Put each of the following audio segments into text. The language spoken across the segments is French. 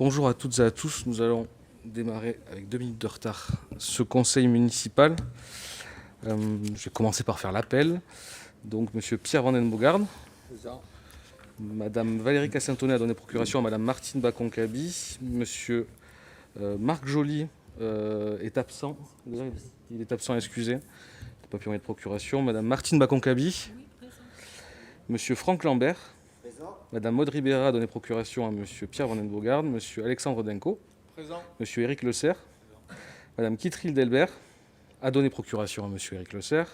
Bonjour à toutes et à tous. Nous allons démarrer avec 2 minutes de retard ce conseil municipal. Je vais commencer par faire l'appel. Donc, Monsieur Pierre Van den Bogaard. Madame Valérie Cassintonnet a donné procuration à Madame Martine Bacon-Caby. Monsieur Marc Joly est absent. Il est absent, excusez. Il n'a pas pu mettre procuration. Madame Martine Bacon-Caby. Monsieur Franck Lambert. Présent. Madame Maud Ribera a donné procuration à Monsieur Pierre Van den Bogaard. Monsieur Alexandre Denko. Présent. Monsieur Éric Le Serre. Madame Kittril Delbert a donné procuration à Monsieur Éric Le Serre.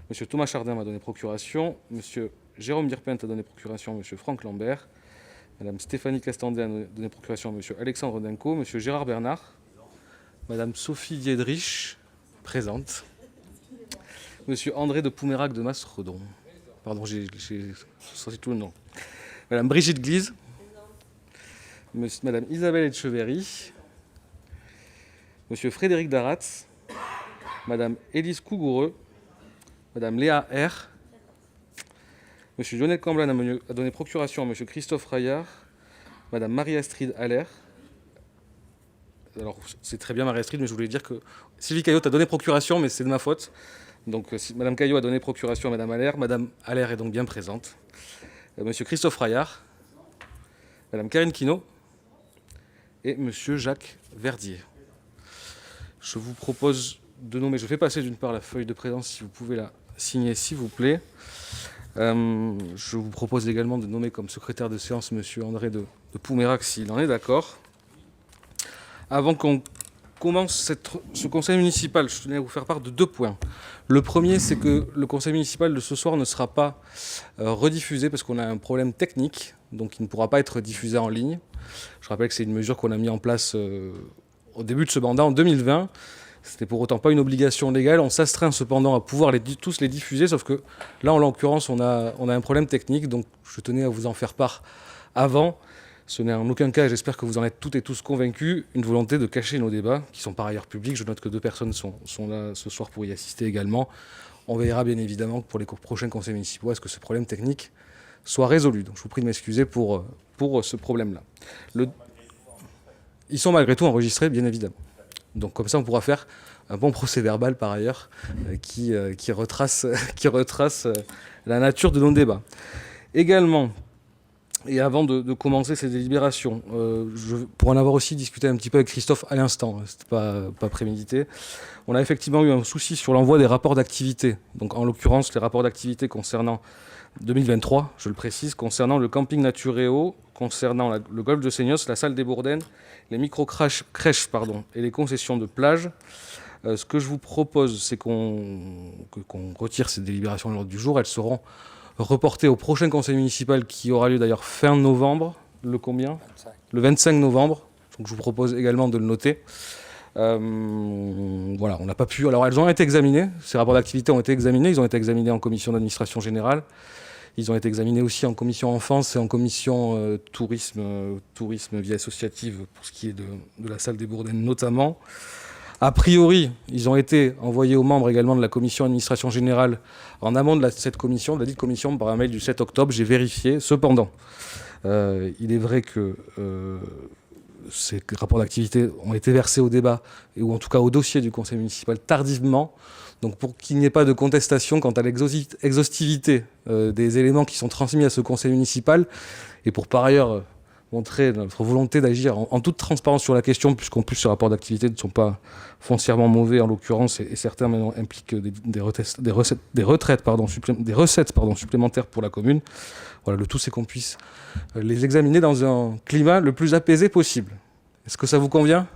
Monsieur Thomas Chardin a donné procuration. Monsieur Jérôme Birpent a donné procuration à Monsieur Franck Lambert. Madame Stéphanie Castandet a donné procuration à Monsieur Alexandre Denko. Monsieur Gérard Bernard. Madame Sophie Diedrich, présente. Monsieur André de Poumerac de Masredon. Pardon, j'ai sorti tout le nom. Madame Brigitte Glise. Madame Isabelle Etcheverry. Monsieur Frédéric Daratz. Madame Élise Cougoureux. Madame Léa R. Monsieur Lionel Camblan a donné procuration à Monsieur Christophe Raillard. Madame Marie-Astrid Allaire. Alors, c'est très bien Marie-Astrid, mais je voulais dire que Sylvie Caillot a donné procuration, mais c'est de ma faute. Donc, Madame Caillot a donné procuration à Madame Allaire. Madame Allaire est donc bien présente. Monsieur Christophe Raillard. Madame Karine Quinault. Et Monsieur Jacques Verdier. Je vous propose de nommer, je fais passer d'une part la feuille de présence, si vous pouvez la signer, s'il vous plaît. Je vous propose également de nommer comme secrétaire de séance Monsieur André de Poumerac, s'il en est d'accord. Avant qu'on commence ce conseil municipal, je tenais à vous faire part de 2 points. Le premier, c'est que le conseil municipal de ce soir ne sera pas rediffusé parce qu'on a un problème technique, donc il ne pourra pas être diffusé en ligne. Je rappelle que c'est une mesure qu'on a mise en place au début de ce mandat, en 2020. C'était pour autant pas une obligation légale. On s'astreint cependant à pouvoir tous les diffuser, sauf que là, en l'occurrence, on a un problème technique, donc je tenais à vous en faire part avant. Ce n'est en aucun cas, j'espère que vous en êtes toutes et tous convaincus, une volonté de cacher nos débats, qui sont par ailleurs publics. Je note que 2 personnes sont là ce soir pour y assister également. On veillera bien évidemment pour les prochains conseils municipaux à ce que ce problème technique soit résolu. Donc je vous prie de m'excuser pour ce problème-là. Ils sont malgré tout enregistrés, bien évidemment. Donc comme ça, on pourra faire un bon procès-verbal par ailleurs qui retrace la nature de nos débats. Également, et avant de commencer ces délibérations, pour en avoir aussi discuté un petit peu avec Christophe à l'instant, c'était pas prémédité, on a effectivement eu un souci sur l'envoi des rapports d'activité. Donc en l'occurrence, les rapports d'activité concernant 2023, je le précise, concernant le camping Naturéo, concernant le golfe de Seignos, la salle des Bourdaines, les micro-crèches et les concessions de plage. Ce que je vous propose, c'est qu'on retire ces délibérations de l'ordre du jour. Elles seront reportées au prochain conseil municipal qui aura lieu d'ailleurs fin novembre. Le combien ? 25. Le 25 novembre. Donc je vous propose également de le noter. Voilà, on n'a pas pu... Alors elles ont été examinées, ces rapports d'activité ont été examinés, ils ont été examinés en commission d'administration générale, ils ont été examinés aussi en commission enfance et en commission tourisme vie associative pour ce qui est de la salle des Bourdaines notamment. A priori, ils ont été envoyés aux membres également de la commission administration générale en amont de cette commission, de la dite commission, par un mail du 7 octobre, j'ai vérifié. Cependant, il est vrai que ces rapports d'activité ont été versés au débat, ou en tout cas au dossier du conseil municipal tardivement. Donc pour qu'il n'y ait pas de contestation quant à l'exhaustivité des éléments qui sont transmis à ce conseil municipal, et pour par ailleurs montrer notre volonté d'agir en toute transparence sur la question, puisqu'en plus ces rapports d'activité ne sont pas foncièrement mauvais en l'occurrence, et certains maintenant impliquent des recettes supplémentaires pour la commune. Voilà, le tout c'est qu'on puisse les examiner dans un climat le plus apaisé possible. Est-ce que ça vous convient ?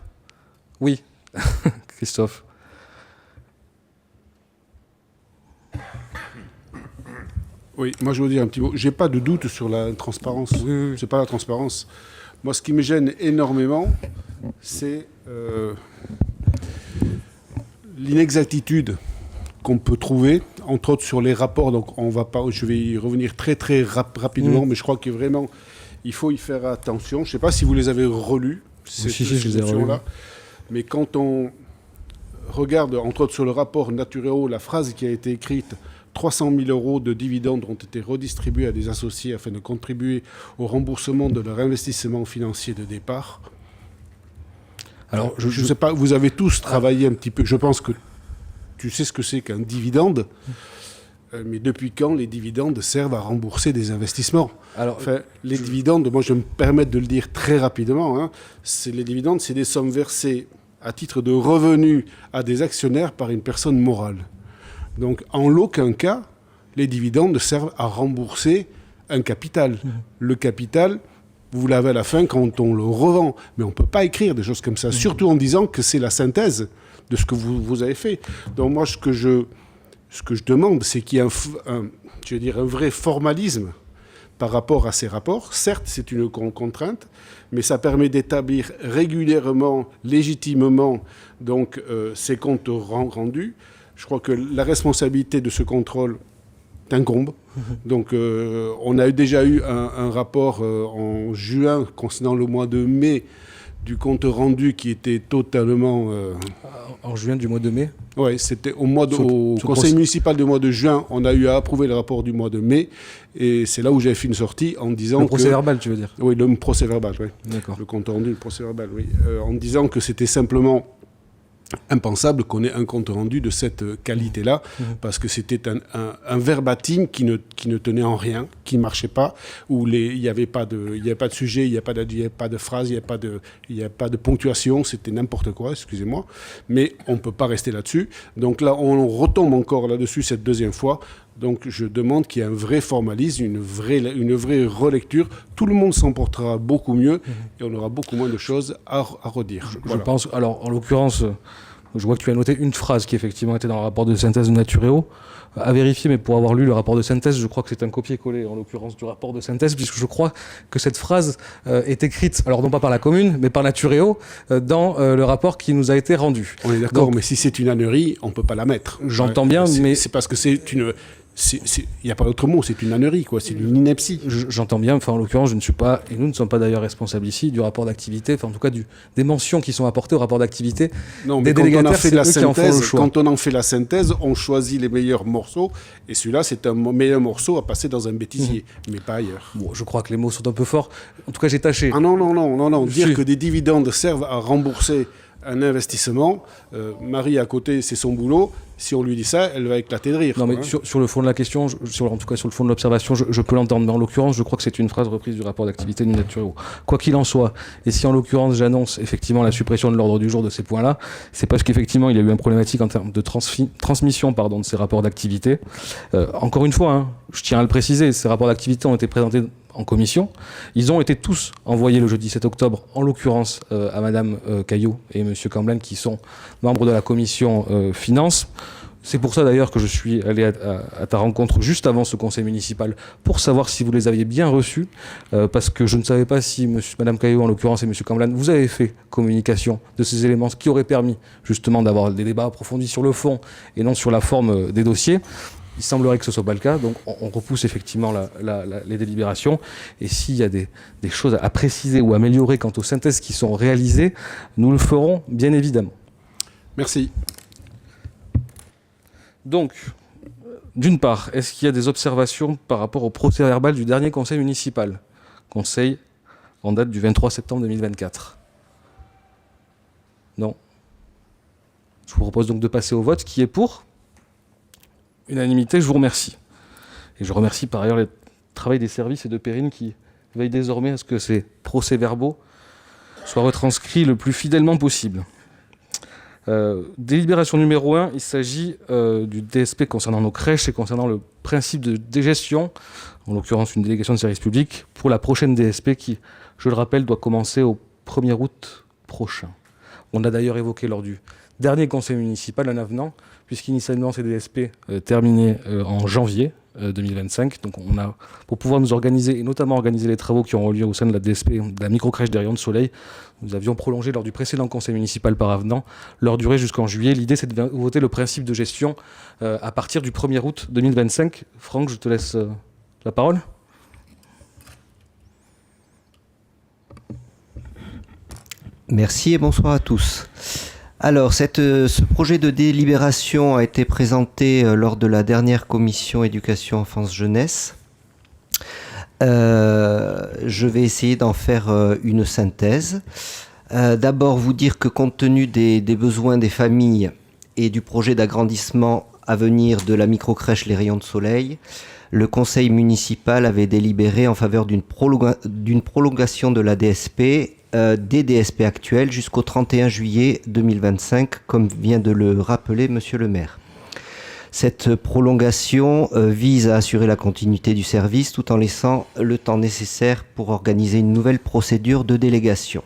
Oui. Christophe. Oui, moi je veux dire un petit mot. J'ai pas de doute sur la transparence. Oui. C'est pas la transparence. Moi, ce qui me gêne énormément, c'est l'inexactitude qu'on peut trouver, entre autres sur les rapports. Donc, je vais y revenir très rapidement, mais je crois que vraiment, il faut y faire attention. Je ne sais pas si vous les avez relus, ces options-là, mais quand on regarde, entre autres sur le rapport Naturéo, la phrase qui a été écrite, 300 000 € de dividendes ont été redistribués à des associés afin de contribuer au remboursement de leur investissement financier de départ. Alors, je sais pas, vous avez tous travaillé un petit peu. Je pense que tu sais ce que c'est qu'un dividende. Mais depuis quand les dividendes servent à rembourser des investissements? Alors, enfin, les dividendes, moi je vais me permettre de le dire très rapidement, hein, les dividendes, c'est des sommes versées à titre de revenus à des actionnaires par une personne morale. Donc en aucun cas, les dividendes servent à rembourser un capital. Le capital, vous l'avez à la fin quand on le revend. Mais on ne peut pas écrire des choses comme ça, surtout en disant que c'est la synthèse de ce que vous avez fait. Donc moi, ce que je demande, c'est qu'il y ait un vrai formalisme par rapport à ces rapports. Certes, c'est une contrainte, mais ça permet d'établir régulièrement, légitimement, donc, ces comptes rendus. Je crois que la responsabilité de ce contrôle t'incombe. Donc, on a déjà eu un rapport en juin concernant le mois de mai du compte rendu qui était totalement... En juin du mois de mai? Oui, c'était au conseil municipal du mois de juin, on a eu à approuver le rapport du mois de mai, et c'est là où j'avais fait une sortie en disant le procès verbal, tu veux dire? Oui, le procès verbal, oui. D'accord. Le compte rendu, le procès verbal, oui. En disant que c'était simplement impensable qu'on ait un compte rendu de cette qualité-là, parce que c'était un verbatim qui ne tenait en rien, qui ne marchait pas, où il n'y avait pas de sujet, il n'y a pas de phrase, il n'y a pas de ponctuation, c'était n'importe quoi, excusez-moi, mais on ne peut pas rester là-dessus. Donc là, on retombe encore là-dessus cette deuxième fois. Donc je demande qu'il y ait un vrai formalisme, une vraie relecture. Tout le monde s'en portera beaucoup mieux et on aura beaucoup moins de choses à redire. Je pense, alors en l'occurrence, je vois que tu as noté une phrase qui effectivement était dans le rapport de synthèse de Naturéo. À vérifier, mais pour avoir lu le rapport de synthèse, je crois que c'est un copier-coller en l'occurrence du rapport de synthèse, puisque je crois que cette phrase est écrite, alors non pas par la commune, mais par Naturéo, dans le rapport qui nous a été rendu. On est d'accord, mais si c'est une ânnerie, on ne peut pas la mettre. J'entends bien, mais... C'est parce que c'est une... Il n'y a pas d'autre mot, c'est une ânnerie, quoi. C'est une ineptie. J'entends bien, enfin en l'occurrence, je ne suis pas, et nous ne sommes pas d'ailleurs responsables ici, du rapport d'activité, enfin en tout cas des mentions qui sont apportées au rapport d'activité. Non, mais quand on en fait la synthèse, on choisit les meilleurs morceaux, et celui-là, c'est un meilleur morceau à passer dans un bêtisier, mais pas ailleurs. Bon, je crois que les mots sont un peu forts. En tout cas, j'ai tâché. Ah non. Dire que des dividendes servent à rembourser un investissement, Marie à côté, c'est son boulot. Si on lui dit ça, elle va éclater de rire. Non, mais sur le fond de la question, en tout cas sur le fond de l'observation, je peux l'entendre. Mais en l'occurrence, je crois que c'est une phrase reprise du rapport d'activité du Naturéo. Quoi qu'il en soit, et si en l'occurrence j'annonce effectivement la suppression de l'ordre du jour de ces points-là, c'est parce qu'effectivement il y a eu une problématique en termes de transmission de ces rapports d'activité. Encore une fois, je tiens à le préciser, ces rapports d'activité ont été présentés en commission. Ils ont été tous envoyés le jeudi 7 octobre, en l'occurrence à Madame Caillot et Monsieur Camblen, qui sont membres de la commission finances. C'est pour ça d'ailleurs que je suis allé à ta rencontre juste avant ce conseil municipal pour savoir si vous les aviez bien reçus, parce que je ne savais pas si Madame Caillot en l'occurrence et Monsieur Camblen, vous avez fait communication de ces éléments, ce qui aurait permis justement d'avoir des débats approfondis sur le fond et non sur la forme des dossiers. Il semblerait que ce ne soit pas le cas, donc on repousse effectivement les délibérations. Et s'il y a des choses à préciser ou améliorer quant aux synthèses qui sont réalisées, nous le ferons bien évidemment. Merci. Donc, d'une part, est-ce qu'il y a des observations par rapport au procès verbal du dernier conseil municipal? Conseil en date du 23 septembre 2024. Non. Je vous propose donc de passer au vote. Qui est pour? Unanimité, je vous remercie. Et je remercie par ailleurs le travail des services et de Perrine qui veillent désormais à ce que ces procès-verbaux soient retranscrits le plus fidèlement possible. Délibération numéro 1, il s'agit du DSP concernant nos crèches et concernant le principe de dégestion, en l'occurrence une délégation de service public, pour la prochaine DSP qui, je le rappelle, doit commencer au 1er août prochain. On a d'ailleurs évoqué lors du dernier conseil municipal un avenant, puisqu'initialement ces DSP terminaient en janvier 2025. Donc on a, pour pouvoir nous organiser, et notamment organiser les travaux qui auront lieu au sein de la DSP, de la microcrèche des Rayons de Soleil, nous avions prolongé lors du précédent conseil municipal par avenant leur durée jusqu'en juillet. L'idée, c'est de voter le principe de gestion à partir du 1er août 2025. Franck, je te laisse la parole. Merci et bonsoir à tous. Alors, ce projet de délibération a été présenté lors de la dernière commission éducation enfance jeunesse. Je vais essayer d'en faire une synthèse. D'abord, vous dire que compte tenu des besoins des familles et du projet d'agrandissement à venir de la microcrèche Les Rayons de Soleil, le conseil municipal avait délibéré en faveur d'une prolongation de la DSP, des DSP actuelles jusqu'au 31 juillet 2025, comme vient de le rappeler monsieur le maire. Cette prolongation vise à assurer la continuité du service tout en laissant le temps nécessaire pour organiser une nouvelle procédure de délégation.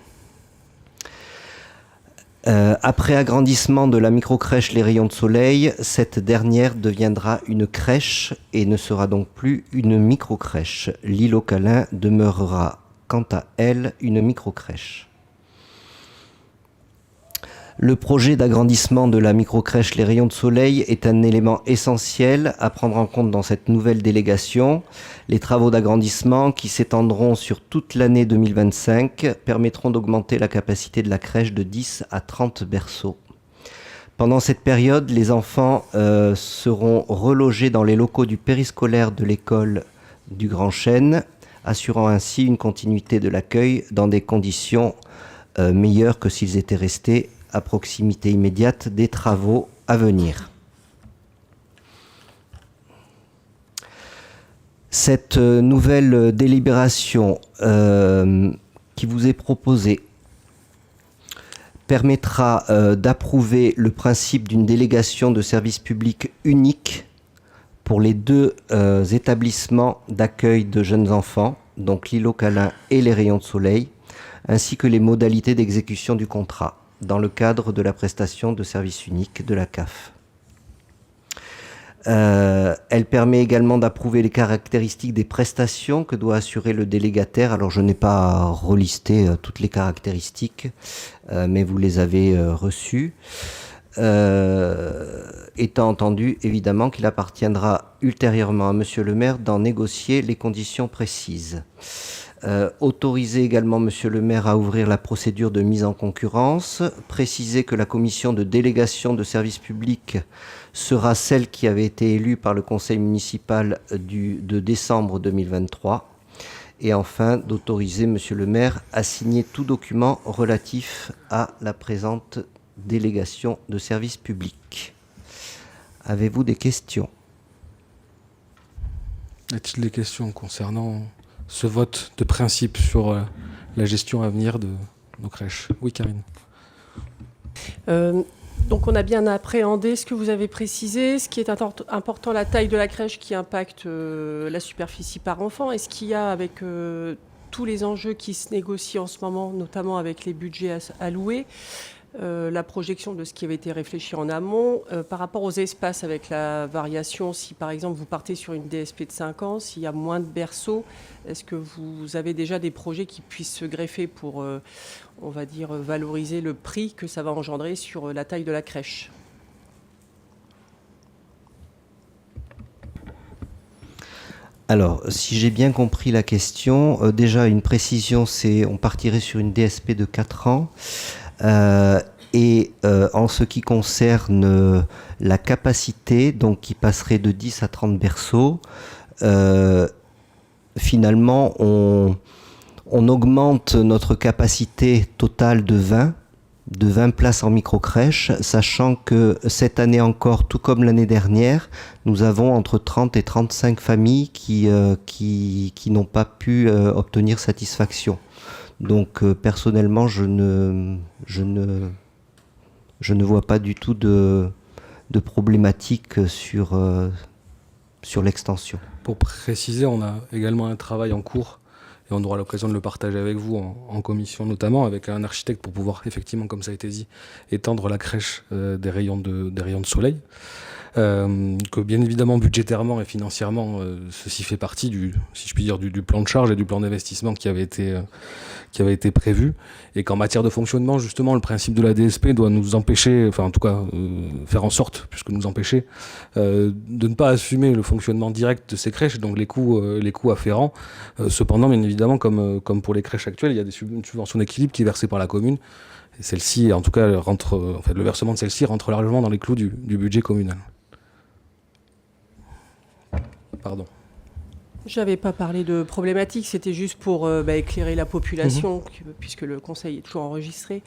Après agrandissement de la microcrèche Les Rayons de Soleil, cette dernière deviendra une crèche et ne sera donc plus une microcrèche. L'île aux Câlins demeurera quant à elle une microcrèche. Le projet d'agrandissement de la microcrèche Les Rayons de Soleil est un élément essentiel à prendre en compte dans cette nouvelle délégation. Les travaux d'agrandissement, qui s'étendront sur toute l'année 2025, permettront d'augmenter la capacité de la crèche de 10 à 30 berceaux. Pendant cette période, les enfants seront relogés dans les locaux du périscolaire de l'école du Grand Chêne, assurant ainsi une continuité de l'accueil dans des conditions meilleures que s'ils étaient restés à proximité immédiate des travaux à venir. Cette nouvelle délibération qui vous est proposée permettra d'approuver le principe d'une délégation de service public unique pour les deux établissements d'accueil de jeunes enfants, donc l'île aux Câlins et les Rayons de Soleil, ainsi que les modalités d'exécution du contrat dans le cadre de la prestation de service unique de la CAF. Elle permet également d'approuver les caractéristiques des prestations que doit assurer le délégataire. Alors je n'ai pas relisté toutes les caractéristiques, mais vous les avez reçues. Étant entendu évidemment qu'il appartiendra ultérieurement à monsieur le maire d'en négocier les conditions précises. Autoriser également monsieur le maire à ouvrir la procédure de mise en concurrence, préciser que la commission de délégation de service public sera celle qui avait été élue par le conseil municipal de décembre 2023, et enfin d'autoriser monsieur le maire à signer tout document relatif à la présente délégation de service public. Avez-vous des questions? Y a-t-il des questions concernant ce vote de principe sur la gestion à venir de nos crèches? Oui, Karine. Donc on a bien appréhendé ce que vous avez précisé. Ce qui est important, la taille de la crèche qui impacte la superficie par enfant. Et ce qu'il y a avec tous les enjeux qui se négocient en ce moment, notamment avec les budgets alloués, la projection de ce qui avait été réfléchi en amont, par rapport aux espaces avec la variation, si par exemple vous partez sur une DSP de 5 ans, s'il y a moins de berceaux, est-ce que vous avez déjà des projets qui puissent se greffer pour, on va dire, valoriser le prix que ça va engendrer sur la taille de la crèche? Alors, si j'ai bien compris la question, déjà une précision, c'est on partirait sur une DSP de 4 ans. En ce qui concerne la capacité, donc qui passerait de 10 à 30 berceaux, finalement on augmente notre capacité totale de 20 places en microcrèche, sachant que cette année encore, tout comme l'année dernière, nous avons entre 30 et 35 familles qui n'ont pas pu obtenir satisfaction. Donc personnellement, je ne vois pas du tout de problématique sur l'extension. Pour préciser, on a également un travail en cours et on aura l'occasion de le partager avec vous en commission, notamment avec un architecte pour pouvoir effectivement, comme ça a été dit, étendre la crèche des rayons de soleil. Que bien évidemment budgétairement et financièrement ceci fait partie si je puis dire du plan de charge et du plan d'investissement qui avait été prévu, et qu'en matière de fonctionnement justement le principe de la DSP doit nous empêcher, enfin en tout cas faire en sorte, puisque nous empêcher de ne pas assumer le fonctionnement direct de ces crèches, donc les coûts afférents. Cependant bien évidemment comme pour les crèches actuelles, il y a une subvention d'équilibre qui est versée par la commune, et celle-ci en tout cas le versement de celle-ci rentre largement dans les clous du budget communal. Pardon. J'avais pas parlé de problématique, c'était juste pour éclairer la population, puisque le conseil est toujours enregistré.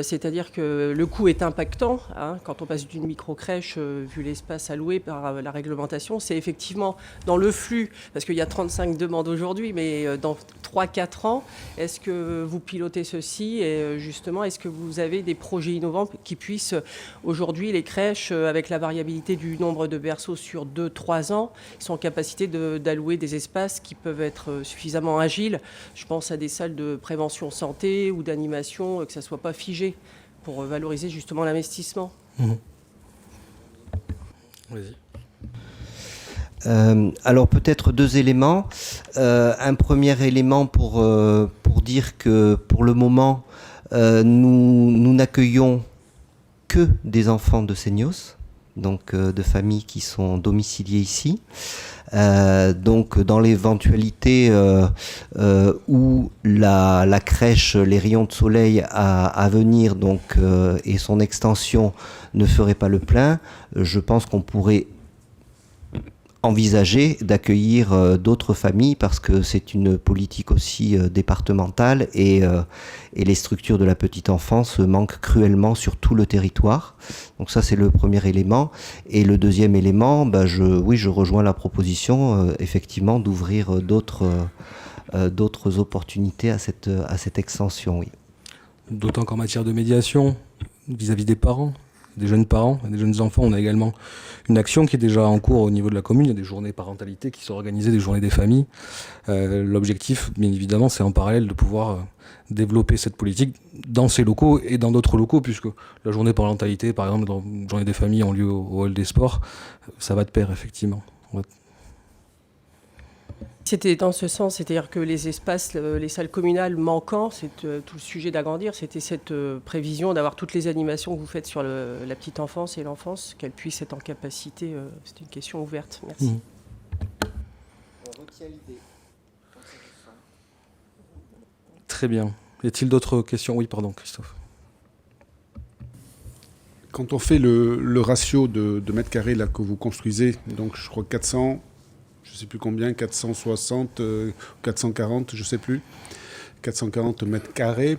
C'est-à-dire que le coût est impactant, hein, quand on passe d'une micro-crèche, vu l'espace alloué par la réglementation. C'est effectivement dans le flux, parce qu'il y a 35 demandes aujourd'hui, mais dans 3-4 ans, est-ce que vous pilotez ceci et justement, est-ce que vous avez des projets innovants qui puissent, aujourd'hui, les crèches, avec la variabilité du nombre de berceaux sur 2-3 ans, sont en capacité d'allouer des espaces qui peuvent être suffisamment agiles. Je pense à des salles de prévention santé ou d'animation, que ça ne soit pas figé, pour valoriser justement l'investissement. Vas-y. Alors peut-être 2 éléments. Un premier élément pour dire que pour le moment, nous n'accueillons que des enfants de Seignos, donc de familles qui sont domiciliées ici. Donc dans l'éventualité où la crèche Les Rayons de Soleil à venir donc, et son extension ne ferait pas le plein, je pense qu'on pourrait envisager d'accueillir d'autres familles parce que c'est une politique aussi départementale et les structures de la petite enfance manquent cruellement sur tout le territoire. Donc ça c'est le premier élément. Et le deuxième élément, je rejoins la proposition effectivement d'ouvrir d'autres opportunités à cette extension. Oui. D'autant qu'en matière de médiation, vis-à-vis des parents, des jeunes parents, des jeunes enfants, on a également une action qui est déjà en cours au niveau de la commune. Il y a des journées parentalité qui sont organisées, des journées des familles. L'objectif, bien évidemment, c'est en parallèle de pouvoir développer cette politique dans ces locaux et dans d'autres locaux, puisque la journée parentalité, par exemple, dans la journée des familles en lieu au hall des sports, ça va de pair, effectivement. C'était dans ce sens, c'est-à-dire que les espaces, les salles communales manquant, c'est tout le sujet d'agrandir, c'était cette prévision d'avoir toutes les animations que vous faites sur la petite enfance et l'enfance, qu'elles puissent être en capacité. C'est une question ouverte. Merci. On retient l'idée. Très bien. Y a-t-il d'autres questions? Oui, pardon, Christophe. Quand on fait le ratio de mètres carrés là, que vous construisez, donc je crois 400... je ne sais plus combien, 460, 440, je ne sais plus, 440 mètres carrés.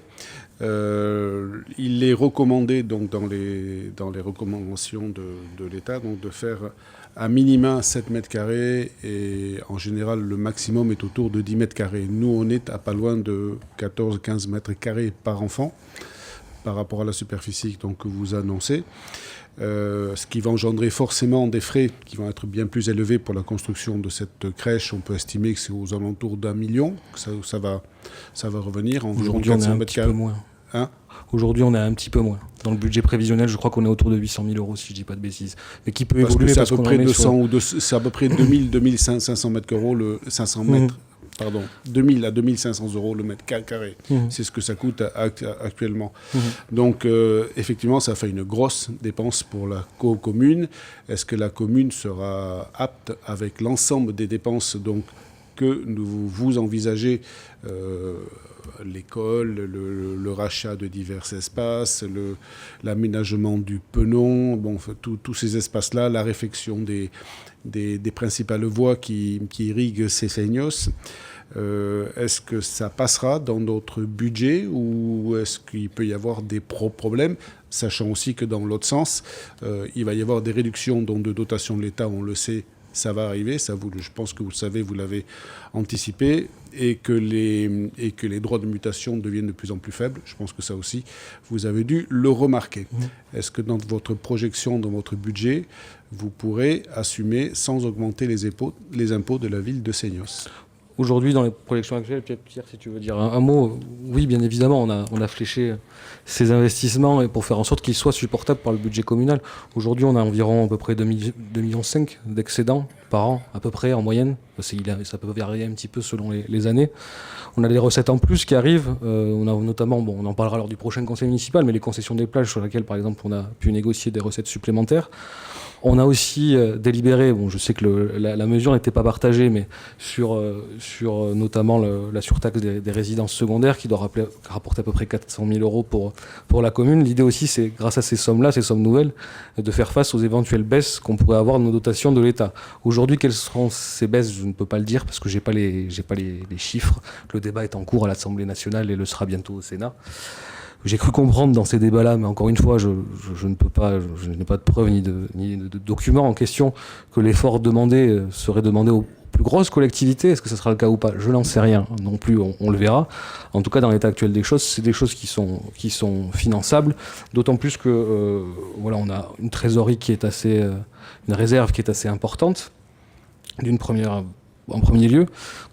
Il est recommandé donc, dans les recommandations de l'État donc, de faire à minima 7 mètres carrés et en général le maximum est autour de 10 mètres carrés. Nous on est à pas loin de 14-15 mètres carrés par enfant par rapport à la superficie donc, que vous annoncez. Ce qui va engendrer forcément des frais qui vont être bien plus élevés pour la construction de cette crèche. On peut estimer que c'est aux alentours d'1 million, que ça va revenir en environ 400 mètres carrés. Hein? Aujourd'hui, on est un petit peu moins. Dans le budget prévisionnel, je crois qu'on est autour de 800 000 euros, si je ne dis pas de bêtises. Mais qui peut évoluer parce que c'est à peu près 200 ou c'est à peu près 2500 mètres euros, 500 mètres. Pardon, 2000 à 2500 euros le mètre carré. C'est ce que ça coûte actuellement. Donc, effectivement, ça fait une grosse dépense pour la commune. Est-ce que la commune sera apte avec l'ensemble des dépenses donc, que vous envisagez l'école, le rachat de divers espaces, l'aménagement du penon, bon, tous ces espaces-là, la réfection des principales voies qui irriguent ces Seignos. Est-ce que ça passera dans notre budget ou est-ce qu'il peut y avoir des problèmes, sachant aussi que dans l'autre sens, il va y avoir des réductions de dotation de l'État, on le sait, ça va arriver, je pense que vous le savez, vous l'avez anticipé, et que les droits de mutation deviennent de plus en plus faibles. Je pense que ça aussi, vous avez dû le remarquer. Est-ce que dans votre projection, dans votre budget, vous pourrez assumer sans augmenter les impôts de la ville de Seignos ? Aujourd'hui, dans les projections actuelles, peut-être Pierre, si tu veux dire un mot, oui, bien évidemment, on a fléché ces investissements pour faire en sorte qu'ils soient supportables par le budget communal. Aujourd'hui, on a environ à peu près 2,5 millions d'excédents par an, à peu près en moyenne. Ça peut varier un petit peu selon les années. On a des recettes en plus qui arrivent. On a notamment, on en parlera lors du prochain conseil municipal, mais les concessions des plages sur lesquelles, par exemple, on a pu négocier des recettes supplémentaires. On a aussi délibéré, je sais que la mesure n'était pas partagée, mais sur notamment la surtaxe des résidences secondaires qui doit rapporter à peu près 400 000 euros pour la commune. L'idée aussi, c'est grâce à ces sommes-là, ces sommes nouvelles, de faire face aux éventuelles baisses qu'on pourrait avoir de nos dotations de l'État. Aujourd'hui, Aujourd'hui, quelles seront ces baisses? Je ne peux pas le dire parce que j'ai pas les chiffres. Le débat est en cours à l'Assemblée nationale et le sera bientôt au Sénat. J'ai cru comprendre dans ces débats-là, mais encore une fois, je ne peux pas, je n'ai pas de preuves ni de documents en question, que l'effort demandé serait demandé aux plus grosses collectivités. Est-ce que ce sera le cas ou pas? Je n'en sais rien non plus, on le verra. En tout cas, dans l'état actuel des choses, c'est des choses qui sont finançables, d'autant plus que voilà, on a une trésorerie qui est assez, une réserve qui est assez importante, en premier lieu.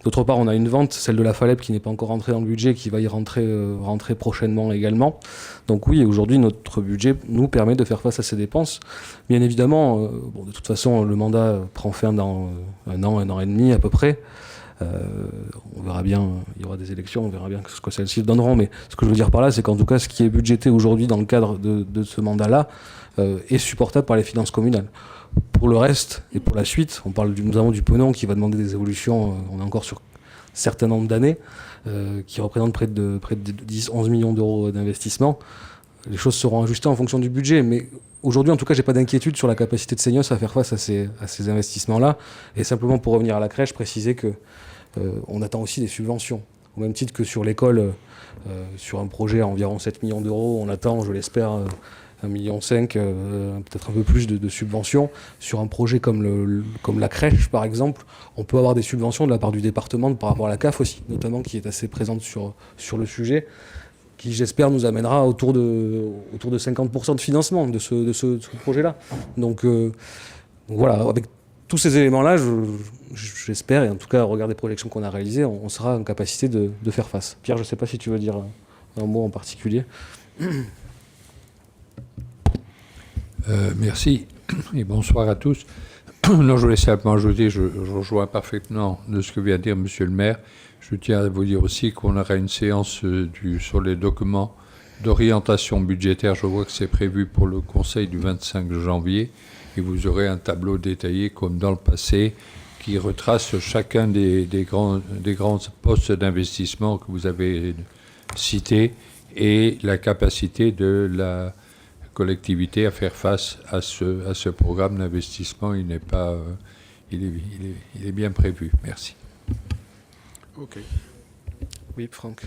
D'autre part, on a une vente, celle de la Falep, qui n'est pas encore rentrée dans le budget, qui va y rentrer prochainement également. Donc oui, aujourd'hui, notre budget nous permet de faire face à ces dépenses. Bien évidemment, de toute façon, le mandat prend fin dans un an et demi à peu près. On verra bien, il y aura des élections, on verra bien ce que celles-ci donneront. Mais ce que je veux dire par là, c'est qu'en tout cas, ce qui est budgété aujourd'hui dans le cadre de ce mandat-là est supportable par les finances communales. Pour le reste et pour la suite, nous avons du Penon qui va demander des évolutions, on est encore sur un certain nombre d'années, qui représentent près de 10-11 millions d'euros d'investissement. Les choses seront ajustées en fonction du budget, mais aujourd'hui, en tout cas, j'ai pas d'inquiétude sur la capacité de Seignos à faire face à ces investissements-là. Et simplement pour revenir à la crèche, préciser que on attend aussi des subventions. Au même titre que sur l'école, sur un projet à environ 7 millions d'euros, on attend, je l'espère, 1,5 million, peut-être un peu plus de subventions. Sur un projet comme la crèche, par exemple, on peut avoir des subventions de la part du département par rapport à la CAF aussi, notamment, qui est assez présente sur le sujet, qui, j'espère, nous amènera autour de 50% de financement de ce projet-là. Donc voilà, avec tous ces éléments-là, j'espère, et en tout cas, au regard des projections qu'on a réalisées, on sera en capacité de faire face. Pierre, je ne sais pas si tu veux dire un mot en particulier. Merci et bonsoir à tous. Non, je voulais simplement ajouter, je rejoins parfaitement de ce que vient de dire Monsieur le maire. Je tiens à vous dire aussi qu'on aura une séance sur les documents d'orientation budgétaire. Je vois que c'est prévu pour le Conseil du 25 janvier et vous aurez un tableau détaillé comme dans le passé qui retrace chacun des grands postes d'investissement que vous avez cités et la capacité de la collectivité à faire face à ce programme d'investissement. Il est bien prévu. Merci. Ok. Oui, Franck.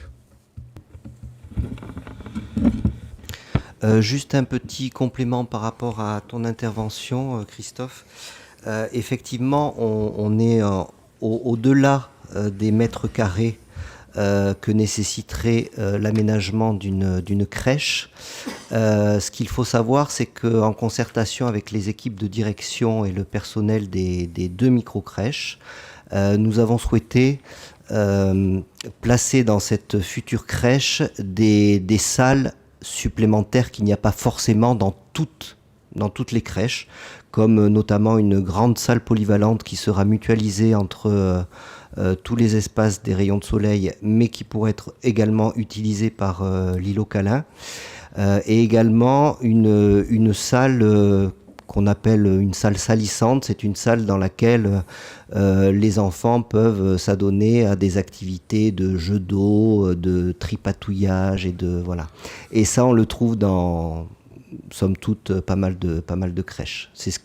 Juste un petit complément par rapport à ton intervention, Christophe. Effectivement, on est au-delà des mètres carrés que nécessiterait l'aménagement d'une crèche. Ce qu'il faut savoir, c'est qu'en concertation avec les équipes de direction et le personnel des 2 micro-crèches, nous avons souhaité placer dans cette future crèche des salles supplémentaires qu'il n'y a pas forcément dans toutes les crèches, comme notamment une grande salle polyvalente qui sera mutualisée entre tous les espaces des rayons de soleil, mais qui pourrait être également utilisée par l'îlot Câlin, et également une salle qu'on appelle une salle salissante. C'est une salle dans laquelle les enfants peuvent s'adonner à des activités de jeux d'eau, de tripatouillage voilà. Et ça, on le trouve dans, somme toute, pas mal de crèches. C'est ce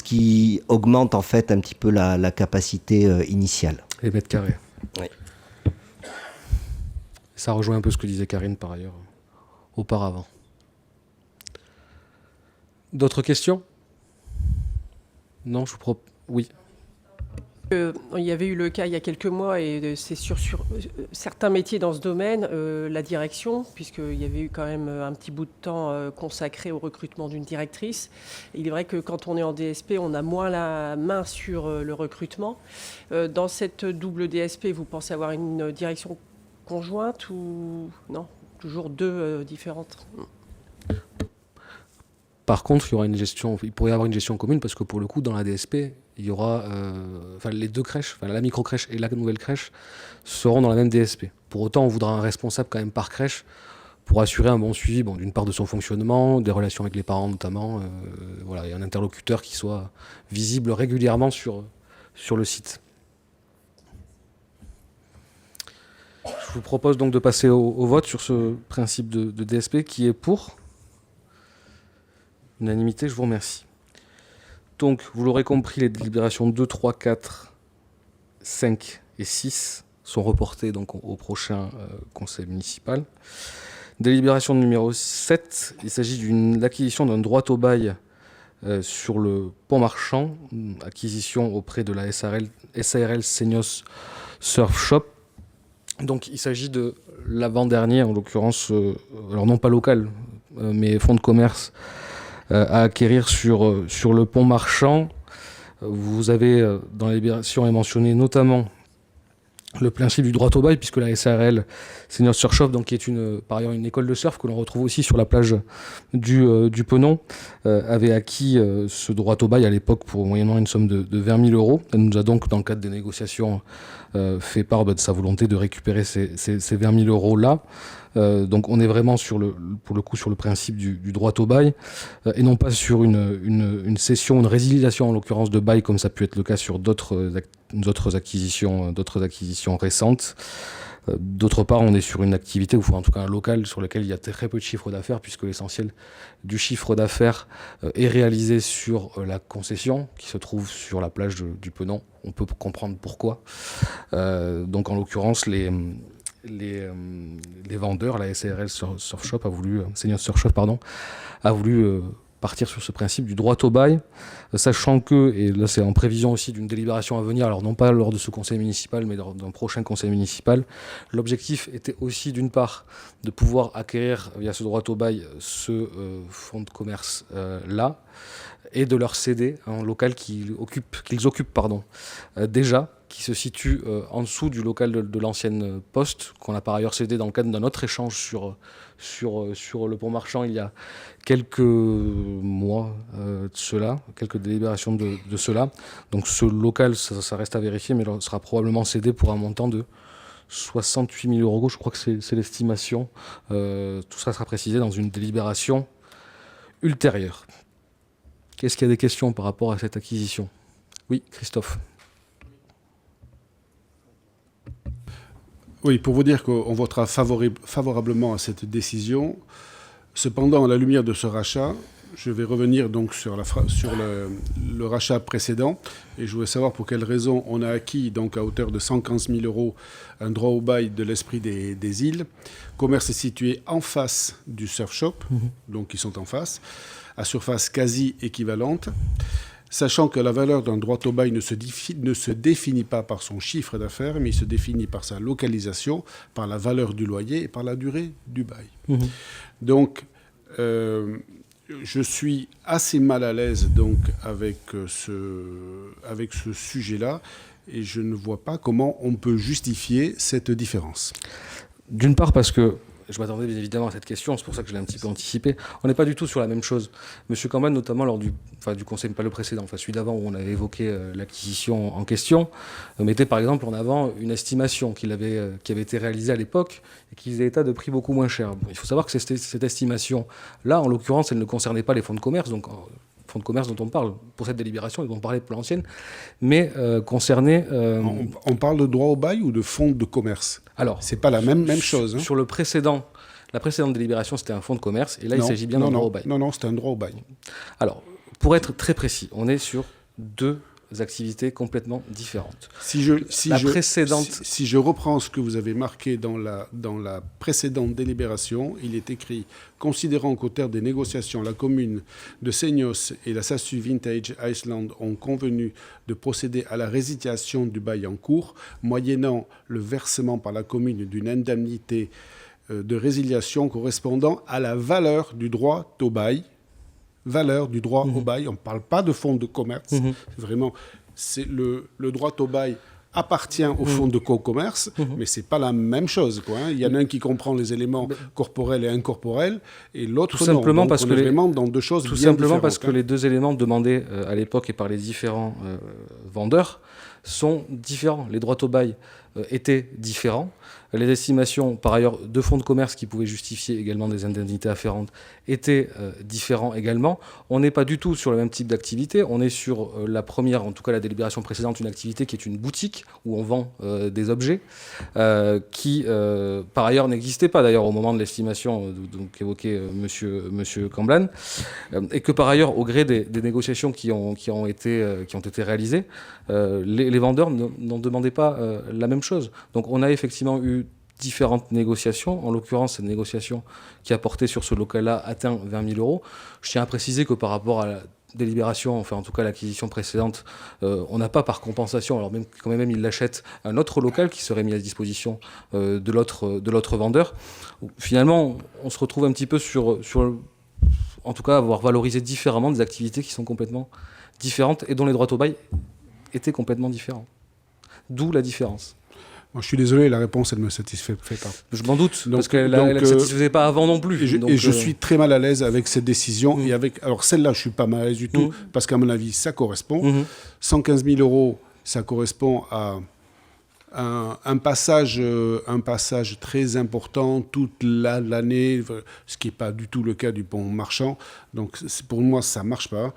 qui augmente en fait un petit peu la capacité initiale. Les mètres carrés. Oui. Ça rejoint un peu ce que disait Karine par ailleurs auparavant. D'autres questions? Non, je vous propose... Oui. Il y avait eu le cas il y a quelques mois, et c'est sur certains métiers dans ce domaine, la direction, puisqu'il y avait eu quand même un petit bout de temps consacré au recrutement d'une directrice. Il est vrai que quand on est en DSP, on a moins la main sur le recrutement. Dans cette double DSP, vous pensez avoir une direction conjointe ou non? Toujours 2 différentes? Par contre, il pourrait y avoir une gestion commune parce que pour le coup, dans la DSP, il y aura, les 2 crèches, la micro-crèche et la nouvelle crèche seront dans la même DSP. Pour autant, on voudra un responsable quand même par crèche pour assurer un bon suivi, d'une part de son fonctionnement, des relations avec les parents notamment, et un interlocuteur qui soit visible régulièrement sur le site. Je vous propose donc de passer au vote sur ce principe de DSP qui est pour. Unanimité, je vous remercie. Donc, vous l'aurez compris, les délibérations 2, 3, 4, 5 et 6 sont reportées donc, au prochain conseil municipal. Délibération numéro 7, il s'agit d'une acquisition d'un droit au bail sur le pont Marchand, acquisition auprès de la SARL Seignos Surf Shop. Donc il s'agit de l'avant-dernier, en l'occurrence, alors non pas local, mais fonds de commerce à acquérir sur le pont Marchand. Vous avez, dans la délibération, mentionné notamment le principe du droit au bail, puisque la SARL Seignos Surf Shop, donc, qui est par ailleurs une école de surf que l'on retrouve aussi sur la plage du Penon, avait acquis ce droit au bail à l'époque pour moyennant une somme de 20 000 €. Elle nous a donc, dans le cadre des négociations, fait part de sa volonté de récupérer ces 20 000 € là. Donc on est vraiment pour le coup sur le principe du droit au bail et non pas sur une cession, une résiliation en l'occurrence de bail comme ça a pu être le cas sur d'autres acquisitions récentes. D'autre part, on est sur une activité, ou en tout cas un local sur lequel il y a très peu de chiffre d'affaires, puisque l'essentiel du chiffre d'affaires est réalisé sur la concession qui se trouve sur la plage du Penon. On peut comprendre pourquoi. Donc en l'occurrence, les vendeurs, la SARL Surf Shop Seignos Surf Shop, a voulu partir sur ce principe du droit au bail, sachant que, et là c'est en prévision aussi d'une délibération à venir, alors non pas lors de ce conseil municipal, mais lors d'un prochain conseil municipal, l'objectif était aussi d'une part de pouvoir acquérir via ce droit au bail ce fonds de commerce là, et de leur céder un local qu'ils occupent déjà, qui se situe en dessous du local de l'ancienne poste, qu'on a par ailleurs cédé dans le cadre d'un autre échange sur le pont Marchand il y a quelques mois de cela, quelques délibérations de cela. Donc ce local, ça reste à vérifier, mais sera probablement cédé pour un montant de 68 000 €, je crois que c'est l'estimation. Tout ça sera précisé dans une délibération ultérieure. Est-ce qu'il y a des questions par rapport à cette acquisition ? Oui, Christophe. Oui, pour vous dire qu'on votera favorablement à cette décision. Cependant, à la lumière de ce rachat, je vais revenir donc sur le rachat précédent. Et je voudrais savoir pour quelles raisons on a acquis donc à hauteur de 115 000 € un droit au bail de l'Esprit des Îles. Commerce est situé en face du surf shop, donc ils sont en face, à surface quasi équivalente. Sachant que la valeur d'un droit au bail ne se définit pas par son chiffre d'affaires, mais il se définit par sa localisation, par la valeur du loyer et par la durée du bail. Donc, je suis assez mal à l'aise donc, avec ce sujet-là, et je ne vois pas comment on peut justifier cette différence. D'une part parce que je m'attendais bien évidemment à cette question, c'est pour ça que je l'ai un petit peu anticipé. On n'est pas du tout sur la même chose. Monsieur Cambon, notamment lors du conseil, pas le précédent, celui d'avant où on avait évoqué l'acquisition en question, mettait par exemple en avant une estimation qui avait été réalisée à l'époque et qui faisait état de prix beaucoup moins cher. Bon, il faut savoir que cette estimation-là, en l'occurrence, elle ne concernait pas les fonds de commerce, donc fonds de commerce dont on parle pour cette délibération et dont on parlait pour l'ancienne, mais concernait... On parle de droit au bail ou de fonds de commerce ? Alors, c'est pas la même chose. Hein. Sur la précédente délibération, c'était un fonds de commerce, et là, il s'agit bien d'un droit au bail. Non, c'est un droit au bail. Alors, pour être très précis, on est sur deux activités complètement différentes. Si je reprends ce que vous avez marqué dans la précédente délibération, il est écrit « Considérant qu'au terme des négociations, la commune de Seignos et la SASU Vintage Iceland ont convenu de procéder à la résiliation du bail en cours, moyennant le versement par la commune d'une indemnité de résiliation correspondant à la valeur du droit au bail ». Valeur du droit au bail. On ne parle pas de fonds de commerce. Vraiment, le droit au bail appartient au fonds de commerce, mais ce n'est pas la même chose. Il y en a un qui comprend les éléments corporels et incorporels, et l'autre non. Donc, on est vraiment dans deux choses bien différentes. Tout simplement parce que les deux éléments demandés à l'époque et par les différents vendeurs sont différents. Les droits au bail étaient différents. Les estimations, par ailleurs, de fonds de commerce qui pouvaient justifier également des indemnités afférentes étaient différents également. On n'est pas du tout sur le même type d'activité. On est sur la première, en tout cas la délibération précédente, une activité qui est une boutique où on vend des objets qui, par ailleurs, n'existaient pas d'ailleurs au moment de l'estimation qu'évoquait monsieur Camblan, et que par ailleurs, au gré des négociations qui ont été réalisées, les vendeurs n'en demandaient pas la même chose. Donc on a effectivement eu différentes négociations. En l'occurrence, cette négociation qui a porté sur ce local-là atteint 20 000 euros. Je tiens à préciser que par rapport à la délibération, enfin en tout cas l'acquisition précédente, on n'a pas par compensation, alors même quand même il l'achète, un autre local qui serait mis à disposition de l'autre vendeur. Finalement, on se retrouve un petit peu sur en tout cas avoir valorisé différemment des activités qui sont complètement différentes et dont les droits au bail étaient complètement différents. D'où la différence. Moi, je suis désolé, la réponse, elle ne me satisfait pas. Je m'en doute, parce qu'elle ne satisfaisait pas avant non plus. Je suis très mal à l'aise avec cette décision. Et alors celle-là, je ne suis pas mal à l'aise du tout, parce qu'à mon avis, ça correspond. 115 000 euros, ça correspond à un passage très important toute l'année, ce qui n'est pas du tout le cas du pont marchand. Donc pour moi, ça ne marche pas.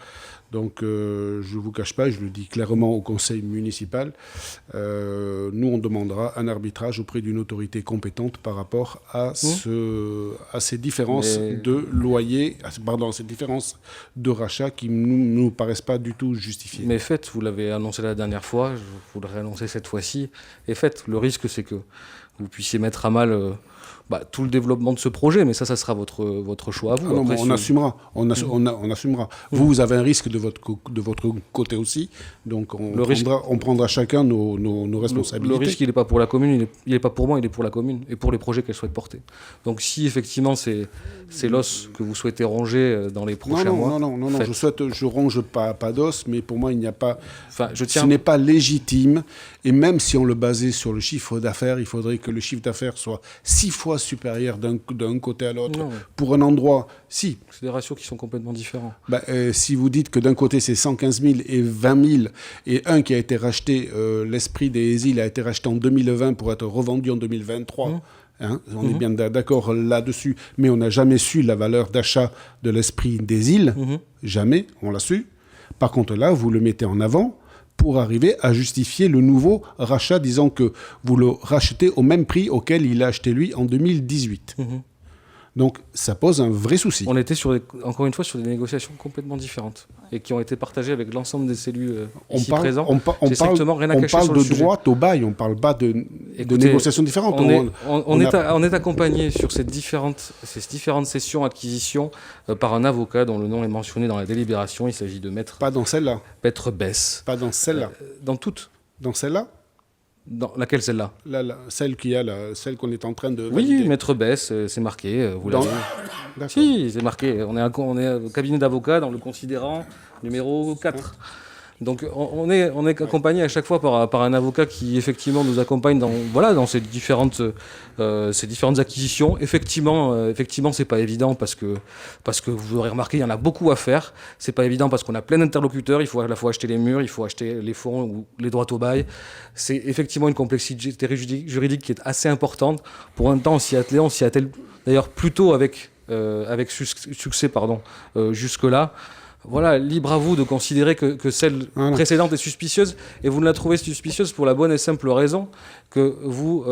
Donc je ne vous cache pas, je le dis clairement au conseil municipal, nous on demandera un arbitrage auprès d'une autorité compétente par rapport à ces différences de loyer, ces différences de rachat qui ne nous paraissent pas du tout justifiées. Mais faites, vous l'avez annoncé la dernière fois, je vous le réannoncer cette fois-ci, et faites. Le risque c'est que vous puissiez mettre à mal tout le développement de ce projet, mais ça sera votre choix à vous. Non, on assumera. On assumera. Vous avez un risque de votre côté aussi, donc on prendra chacun nos responsabilités. Le risque, il n'est pas pour la commune, il n'est pas pour moi, il est pour la commune et pour les projets qu'elle souhaite porter. Donc si effectivement c'est l'os que vous souhaitez ronger dans les prochains mois... Non, je ronge pas d'os, mais pour moi, il n'y a pas... Ce n'est pas légitime, et même si on le basait sur le chiffre d'affaires, il faudrait que le chiffre d'affaires soit 6 fois supérieur d'un côté à l'autre. Pour un endroit, si. C'est des ratios qui sont complètement différents. Si vous dites que d'un côté c'est 115 000 et 20 000, et un qui a été racheté, l'Esprit des Îles a été racheté en 2020 pour être revendu en 2023. On est bien d'accord là-dessus, mais on n'a jamais su la valeur d'achat de l'Esprit des Îles. Jamais, on l'a su. Par contre là, vous le mettez en avant pour arriver à justifier le nouveau rachat, disant que vous le rachetez au même prix auquel il a acheté lui en 2018. Donc ça pose un vrai souci. On était encore une fois sur des négociations complètement différentes et qui ont été partagées avec l'ensemble des élus ici présents. On parle de droit au bail, on ne parle pas de négociations différentes. On est accompagné sur ces différentes sessions acquisitions par un avocat dont le nom est mentionné dans la délibération. Il s'agit de Maître... Pas dans celle-là. Maître Besse. Pas dans celle-là. Dans toutes. Dans celle-là. Dans laquelle, celle-là? Celle celle qu'on est en train de valider. Oui, Maître Besse, c'est marqué, vous l'avez. Si, c'est marqué. On est au cabinet d'avocats dans le considérant numéro 4. Donc on est accompagné à chaque fois par un avocat qui effectivement nous accompagne dans ces différentes acquisitions. Effectivement, c'est pas évident parce que vous aurez remarqué, il y en a beaucoup à faire. C'est pas évident parce qu'on a plein d'interlocuteurs. Il faut à la fois acheter les murs, il faut acheter les fonds ou les droits au bail. C'est effectivement une complexité juridique qui est assez importante. Pour un temps, on s'y attelle d'ailleurs plutôt avec succès, jusque-là. Voilà, libre à vous de considérer que celle précédente est suspicieuse, et vous ne la trouvez suspicieuse pour la bonne et simple raison que vous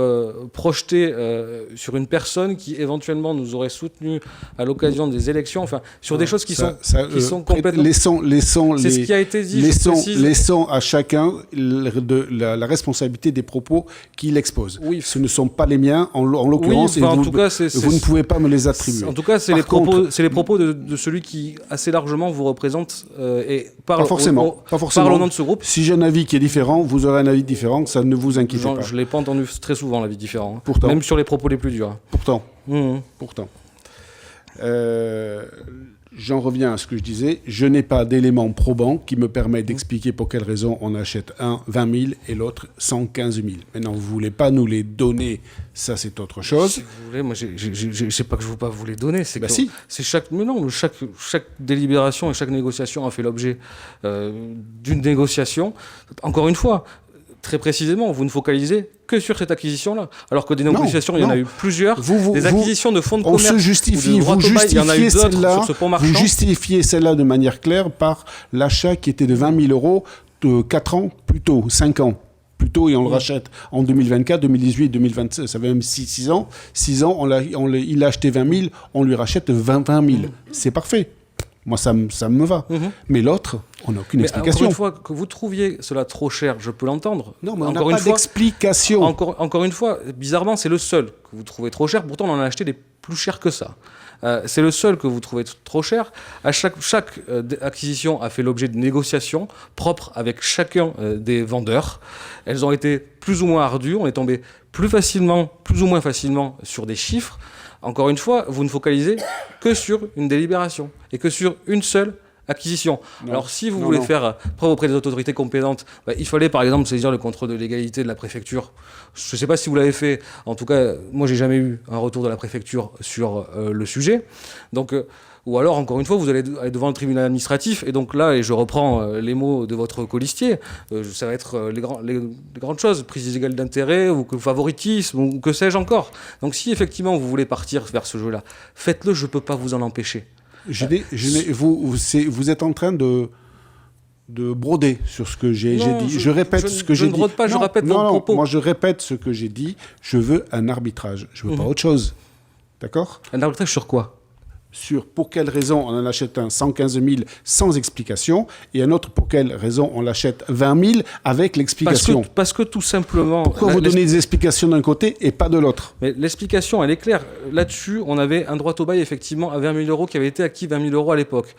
projetez sur une personne qui éventuellement nous aurait soutenu à l'occasion des élections, enfin sur des choses qui sont complètement... C'est ce qui a été dit. Laissons à chacun la responsabilité des propos qu'il expose. Oui. Ce ne sont pas les miens, en l'occurrence, oui, en tout cas, vous ne pouvez pas me les attribuer. En tout cas, c'est les propos de celui qui assez largement vous représente et parle au nom de ce groupe. Si j'ai un avis qui est différent, vous aurez un avis différent, ça ne vous inquiétez pas. Je ne l'ai pas entendu très souvent, l'avis différent. Pourtant. Même sur les propos les plus durs. Pourtant. J'en reviens à ce que je disais. Je n'ai pas d'éléments probants qui me permettent d'expliquer pour quelle raison on achète un 20 000 et l'autre 115 000. Maintenant, vous ne voulez pas nous les donner, ça c'est autre chose. Si vous voulez, moi je sais pas que je ne veux pas vous les donner. Si. C'est chaque délibération et chaque négociation a fait l'objet d'une négociation. Encore une fois, très précisément, vous ne focalisez que sur cette acquisition-là. Alors que des négociations, il y en a eu plusieurs. Des acquisitions de fonds de on commerce. se justifie. Vous justifiez celle-là de manière claire par l'achat qui était de 20 000 euros de 4 ans plus tôt, 5 ans. Plus tôt, et on le rachète en 2024, 2018, 2027, ça fait même 6 ans. 6 ans, il a acheté 20 000, on lui rachète 20 000. C'est parfait. Moi, ça me va. Mais l'autre, on n'a aucune explication. Encore une fois, que vous trouviez cela trop cher, je peux l'entendre. Non, mais on n'a pas d'explication. Encore une fois, bizarrement, c'est le seul que vous trouvez trop cher. Pourtant, on en a acheté des plus chers que ça. C'est le seul que vous trouvez trop cher. À chaque acquisition a fait l'objet de négociations propres avec chacun des vendeurs. Elles ont été plus ou moins ardues. On est tombé plus ou moins facilement sur des chiffres. Encore une fois, vous ne focalisez que sur une délibération et que sur une seule acquisition. Alors si vous voulez faire preuve auprès des autorités compétentes, il fallait par exemple saisir le contrôle de légalité de la préfecture. Je ne sais pas si vous l'avez fait. En tout cas, moi j'ai jamais eu un retour de la préfecture sur le sujet. Donc, ou alors encore une fois, vous allez aller devant le tribunal administratif. Et donc là, et je reprends les mots de votre colistier, ça va être les grandes choses, prise illégale d'intérêt ou favoritisme ou que sais-je encore. Donc si effectivement vous voulez partir vers ce jeu-là, faites-le. Je ne peux pas vous en empêcher. Vous êtes en train de broder sur ce que j'ai dit. Je répète ce que j'ai dit. Je ne brode pas, je répète vos propos. Moi, je répète ce que j'ai dit. Je veux un arbitrage. Je ne veux pas autre chose. D'accord ? Un arbitrage sur quoi ? Sur pour quelle raison on en achète un 115 000 sans explication et un autre pour quelle raison on l'achète 20 000 avec l'explication. Parce que tout simplement... Pourquoi vous donnez des explications d'un côté et pas de l'autre ? Mais l'explication, elle est claire. Là-dessus, on avait un droit au bail effectivement à 20 000 euros qui avait été acquis 20 000 euros à l'époque.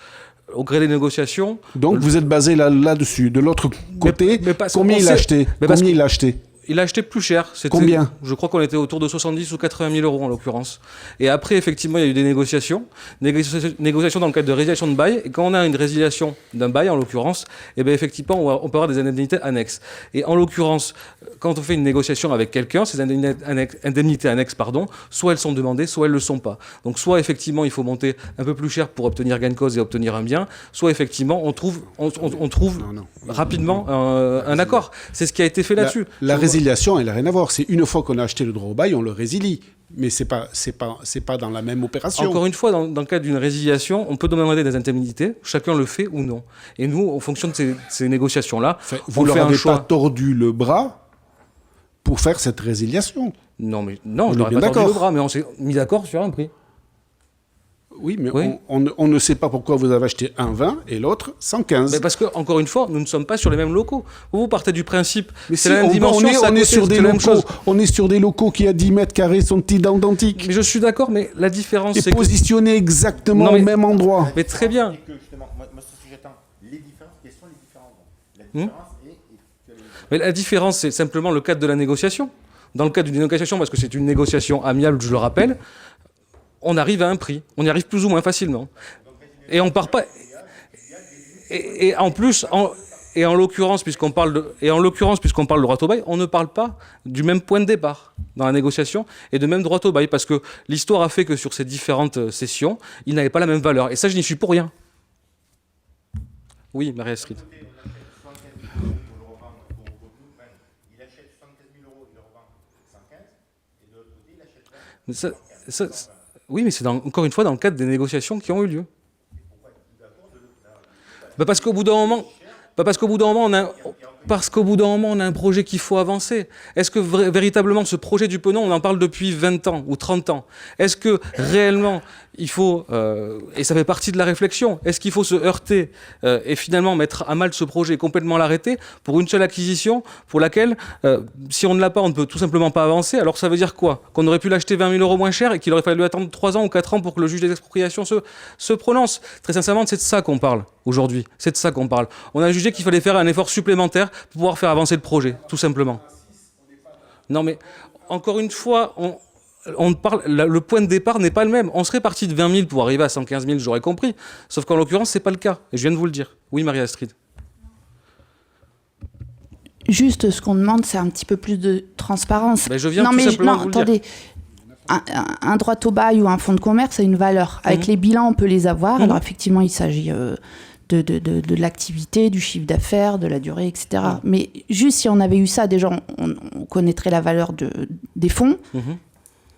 Au gré des négociations... Donc vous êtes basé là-dessus. De l'autre côté, combien il a acheté ? Il a acheté plus cher. Combien ? Je crois qu'on était autour de 70 ou 80 000 euros en l'occurrence. Et après, effectivement, il y a eu des négociations dans le cadre de résiliation de bail. Et quand on a une résiliation d'un bail, en l'occurrence, eh bien, effectivement, on peut avoir des indemnités annexes. Et en l'occurrence, quand on fait une négociation avec quelqu'un, ces indemnités annexes, soit elles sont demandées, soit elles ne le sont pas. Donc, soit effectivement, il faut monter un peu plus cher pour obtenir gain de cause et obtenir un bien, soit effectivement, on trouve rapidement un accord. C'est ce qui a été fait là-dessus. La résiliation, elle n'a rien à voir. C'est une fois qu'on a acheté le droit au bail, on le résilie. Mais c'est pas dans la même opération. Encore une fois, dans le cadre d'une résiliation, on peut demander des indemnités. Chacun le fait ou non. Et nous, en fonction de ces négociations-là, vous leur avez pas tordu le bras pour faire cette résiliation. Non, je leur ai pas tordu le bras, mais on s'est mis d'accord sur un prix. Oui, mais on ne sait pas pourquoi vous avez acheté un 20 et l'autre 115. Mais parce que, encore une fois, nous ne sommes pas sur les mêmes locaux. Vous partez du principe, mais c'est la même dimension, on est sur des locaux. On est sur des locaux qui, à 10 mètres carrés, sont identiques. Mais je suis d'accord, mais la différence, c'est positionnés exactement au même endroit. Mais très bien. Mais la différence, c'est simplement le cadre de la négociation. Dans le cadre d'une négociation, parce que c'est une négociation amiable, je le rappelle, on arrive à un prix. On y arrive plus ou moins facilement. Et on part pas... Et en plus... Et en l'occurrence, puisqu'on parle de droit au bail, on ne parle pas du même point de départ dans la négociation et de même droit au bail, parce que l'histoire a fait que sur ces différentes sessions, ils n'avaient pas la même valeur. Et ça, je n'y suis pour rien. Oui, Marie-Astrid. Oui, mais c'est encore une fois dans le cadre des négociations qui ont eu lieu. Parce qu'au bout d'un moment, on a un projet qu'il faut avancer. Est-ce que véritablement ce projet du Penon, on en parle depuis 20 ans ou 30 ans. Est-ce que réellement il faut, et ça fait partie de la réflexion, est-ce qu'il faut se heurter et finalement mettre à mal ce projet et complètement l'arrêter pour une seule acquisition pour laquelle, si on ne l'a pas, on ne peut tout simplement pas avancer. Alors ça veut dire quoi ? Qu'on aurait pu l'acheter 20 000 euros moins cher et qu'il aurait fallu attendre 3 ans ou 4 ans pour que le juge des expropriations se prononce. Très sincèrement, c'est de ça qu'on parle aujourd'hui. C'est de ça qu'on parle. On a jugé qu'il fallait faire un effort supplémentaire pour pouvoir faire avancer le projet, tout simplement. Non mais, encore une fois, le point de départ n'est pas le même. On serait parti de 20 000 pour arriver à 115 000, j'aurais compris. Sauf qu'en l'occurrence, c'est pas le cas. Et je viens de vous le dire. Oui, Marie-Astrid. Juste, ce qu'on demande, c'est un petit peu plus de transparence. Mais je viens tout simplement de vous le dire. Un droit au bail ou un fonds de commerce a une valeur. Avec les bilans, on peut les avoir. Alors effectivement, il s'agit de l'activité, du chiffre d'affaires, de la durée, etc. Mais juste si on avait eu ça, déjà, on connaîtrait la valeur des fonds.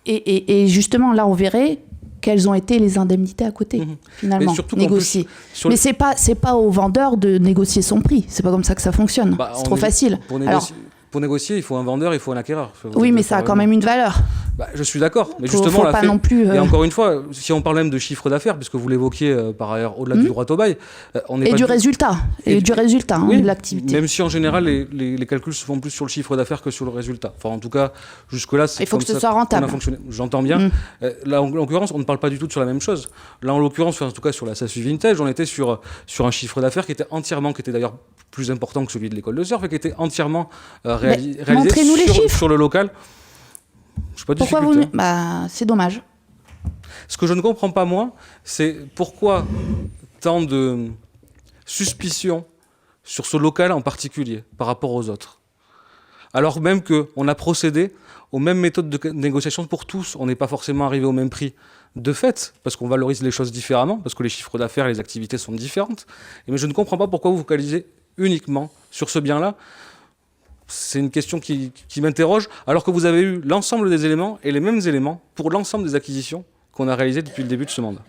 Et justement, là, on verrait quelles ont été les indemnités à côté, finalement, négociées. Mais c'est pas au vendeur de négocier son prix. C'est pas comme ça que ça fonctionne. C'est trop facile. Pour négocier, il faut un vendeur, il faut un acquéreur. Oui, mais ça a quand même une valeur. Je suis d'accord, mais Faut justement, pas non plus, et encore une fois, si on parle même de chiffre d'affaires, puisque vous l'évoquiez par ailleurs au-delà du droit au bail, on n'est Et pas du résultat, de l'activité. Même si en général les calculs se font plus sur le chiffre d'affaires que sur le résultat. Enfin, en tout cas, jusque-là, c'est Il faut comme que ce ça soit rentable. qu'on a fonctionné. J'entends bien. Là, en l'occurrence, on ne parle pas du tout sur la même chose. Là, en l'occurrence, en tout cas sur la SASU Vintage, on était sur un chiffre d'affaires qui était d'ailleurs plus important que celui de l'école de surf et qui était entièrement réalisé sur le local. Je sais pas Pourquoi c'est dommage. Ce que je ne comprends pas, moi, c'est pourquoi tant de suspicions sur ce local en particulier par rapport aux autres. Alors même qu'on a procédé aux mêmes méthodes de négociation pour tous, on n'est pas forcément arrivé au même prix de fait, parce qu'on valorise les choses différemment, parce que les chiffres d'affaires et les activités sont différentes. Mais je ne comprends pas pourquoi vous focalisez uniquement sur ce bien-là. C'est une question qui m'interroge, alors que vous avez eu l'ensemble des éléments et les mêmes éléments pour l'ensemble des acquisitions qu'on a réalisées depuis le début de ce mandat.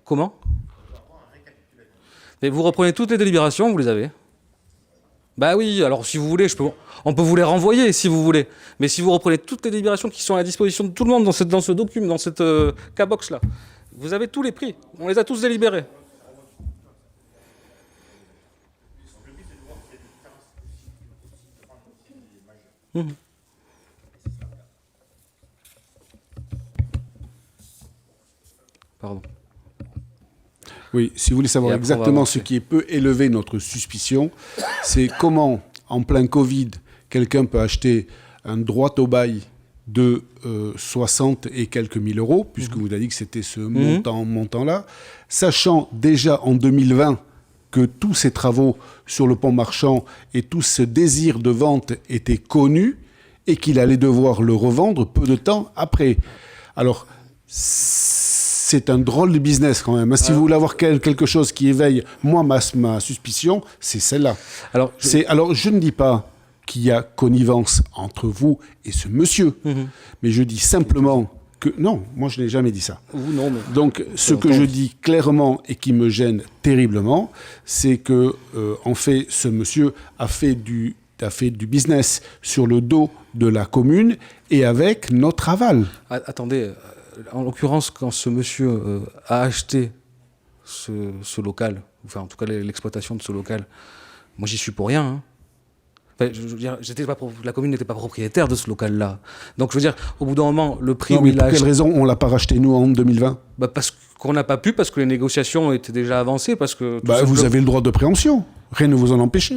Comment ? Mais vous reprenez toutes les délibérations, vous les avez. Bah oui, alors si vous voulez, on peut vous les renvoyer si vous voulez. Mais si vous reprenez toutes les délibérations qui sont à la disposition de tout le monde dans ce document, dans cette K-box-là, vous avez tous les prix. On les a tous délibérés. Pardon. Oui, si vous voulez savoir exactement ce qui peut élever notre suspicion, c'est comment, en plein Covid, quelqu'un peut acheter un droit au bail de 60 et quelques mille euros, puisque vous avez dit que c'était ce montant-là, sachant déjà en 2020 que tous ces travaux sur le pont Marchand et tout ce désir de vente étaient connus et qu'il allait devoir le revendre peu de temps après. Alors, c'est un drôle de business quand même. Si vous voulez avoir quelque chose qui éveille, moi, ma suspicion, c'est celle-là. Alors, je ne dis pas qu'il y a connivence entre vous et ce monsieur, mais je dis simplement que... Non, moi, je n'ai jamais dit ça. Non, mais... Donc, ce que je dis clairement et qui me gêne terriblement, c'est que, en fait, ce monsieur a fait du business sur le dos de la commune et avec notre aval. Attendez... En l'occurrence, quand ce monsieur a acheté ce local, enfin en tout cas l'exploitation de ce local, moi j'y suis pour rien. Hein. Enfin, je veux dire, la commune n'était pas propriétaire de ce local-là. Donc je veux dire, au bout d'un moment, le prix où il a acheté... Pour quelle raison on ne l'a pas racheté nous en 2020 ? Parce qu'on n'a pas pu, parce que les négociations étaient déjà avancées, parce que... vous avez le droit de préemption, rien ne vous en empêche.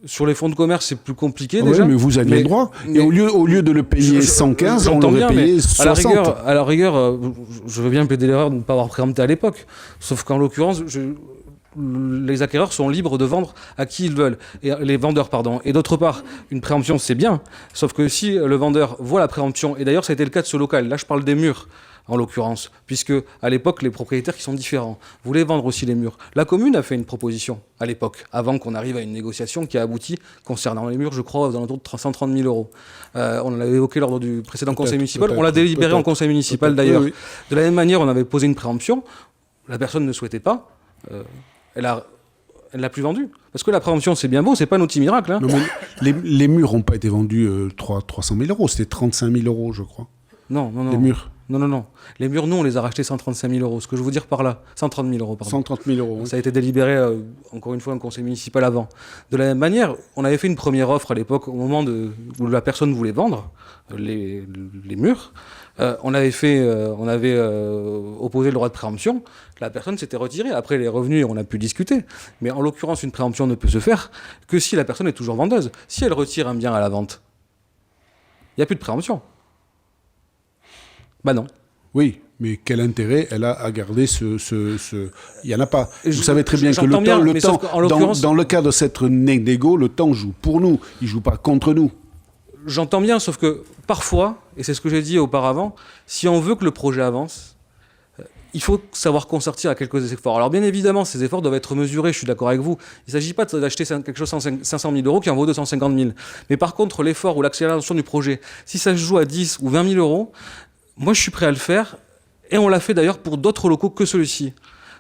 Sur les fonds de commerce, c'est plus compliqué déjà. Oui, mais vous aviez le droit. Et au lieu de le payer 115, on l'aurait payé 60. À la rigueur, je veux bien plaider l'erreur de ne pas avoir préempté à l'époque. Sauf qu'en l'occurrence, les acquéreurs sont libres de vendre à qui ils veulent. Et les vendeurs, pardon. Et d'autre part, une préemption, c'est bien. Sauf que si le vendeur voit la préemption, et d'ailleurs ça a été le cas de ce local, là je parle des murs, en l'occurrence, puisque à l'époque, les propriétaires qui sont différents voulaient vendre aussi les murs. La commune a fait une proposition à l'époque, avant qu'on arrive à une négociation qui a abouti concernant les murs, je crois, aux alentours de 130 000 euros. On l'avait évoqué lors du précédent conseil municipal. On l'a délibéré en conseil municipal d'ailleurs. Oui. De la même manière, on avait posé une préemption. La personne ne souhaitait pas. Elle l'a plus vendue. Parce que la préemption, c'est bien beau, c'est pas un outil miracle. Hein. Non, mais les murs n'ont pas été vendus 300 000 euros, c'était 35 000 euros, je crois. Non. Les murs. Non. Les murs, nous, on les a rachetés 135 000 euros. Ce que je veux dire par là, 130 000 euros, pardon. 130 000 euros. Ça a été délibéré, encore une fois, en conseil municipal avant. De la même manière, on avait fait une première offre à l'époque, au moment où la personne voulait vendre les murs. On avait opposé le droit de préemption. La personne s'était retirée. Après, elle est revenue et on a pu discuter. Mais en l'occurrence, une préemption ne peut se faire que si la personne est toujours vendeuse. Si elle retire un bien à la vente, il n'y a plus de préemption. Bah non. Oui, mais quel intérêt elle a à garder il n'y en a pas. Vous savez très bien que le temps dans le cas de cette négo, le temps joue pour nous. Il ne joue pas contre nous. j'entends bien, sauf que parfois, et c'est ce que j'ai dit auparavant, si on veut que le projet avance, il faut savoir consortir à quelques efforts. Alors bien évidemment, ces efforts doivent être mesurés, je suis d'accord avec vous. Il ne s'agit pas d'acheter quelque chose à 500 000 euros qui en vaut 250 000. Mais par contre, l'effort ou l'accélération du projet, si ça se joue à 10 ou 20 000 euros, moi je suis prêt à le faire, et on l'a fait d'ailleurs pour d'autres locaux que celui-ci.